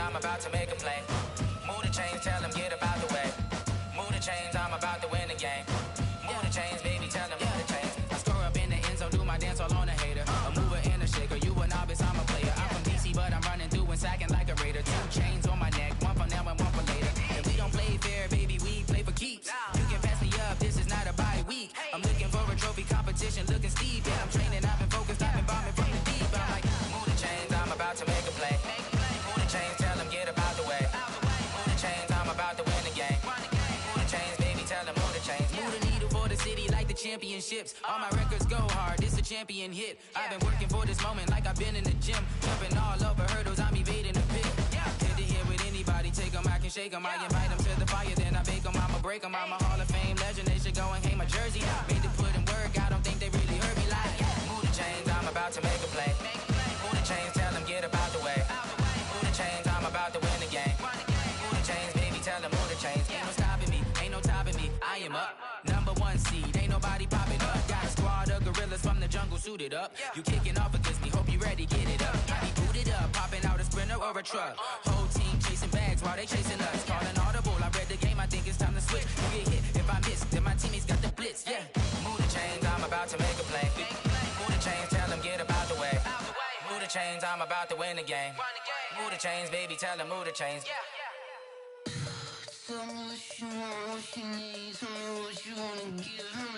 I'm about to make a play. Move the chains, tell them get about the way. Move the chains, I'm about to win the game. Move the chains, baby, tell them move the chains. I score up in the end zone, do my dance all on a hater. A mover and a shaker, you a novice, I'm a player. I'm from DC, but I'm running through and sacking like a raider. 2 chains on my neck, one for now and one for later. And we don't play fair, baby, we play for keeps. You can pass me up, this is not a bye week. I'm looking for a trophy competition, looking steep. Yeah, I'm training, I've been focused, I've been bombing from the deep. I'm like, move the chains, I'm about to make a play. Move the chains, tell them get about the way. Move the chains, I'm about to win the game. Move the chains, baby, tell them move the chains. Move the needle for the city like the championships. All my records go hard, it's a champion hit. I've been working for this moment like I've been in the gym. Jumping all over hurdles, I'm evading the pit. Hit to hit with anybody, take them, I can shake them. I invite them to the fire, then I bake them, I'ma break them. I'm a Hall of Fame legend, they should go and hang my jersey. Made to put in work, I don't think they really heard me like. Move the chains, I'm about to make a play. Move the chains, tell them get about the way. Move the chains, I'm about to win the game. Move the chains, baby, tell them move the chains. Ain't no stopping me, ain't no topping me. I am up, #1 seed, ain't nobody popping up. Got a squad of gorillas from the jungle suited up. You kicking off against me, hope you ready, get it up. I be booted up, popping out a sprinter or a truck. Whole team chasing bags while they chasing us. Calling audible, I read the game, I think it's time to switch. You get hit, if I miss, then my teammates got the blitz, yeah. Move the chains, I'm about to make a play. Move the chains, tell them get about the way. Move the chains, I'm about to win the game. Move the chains, baby, tell them move the chains. Tell me what you want, what you need, tell me what you wanna give me.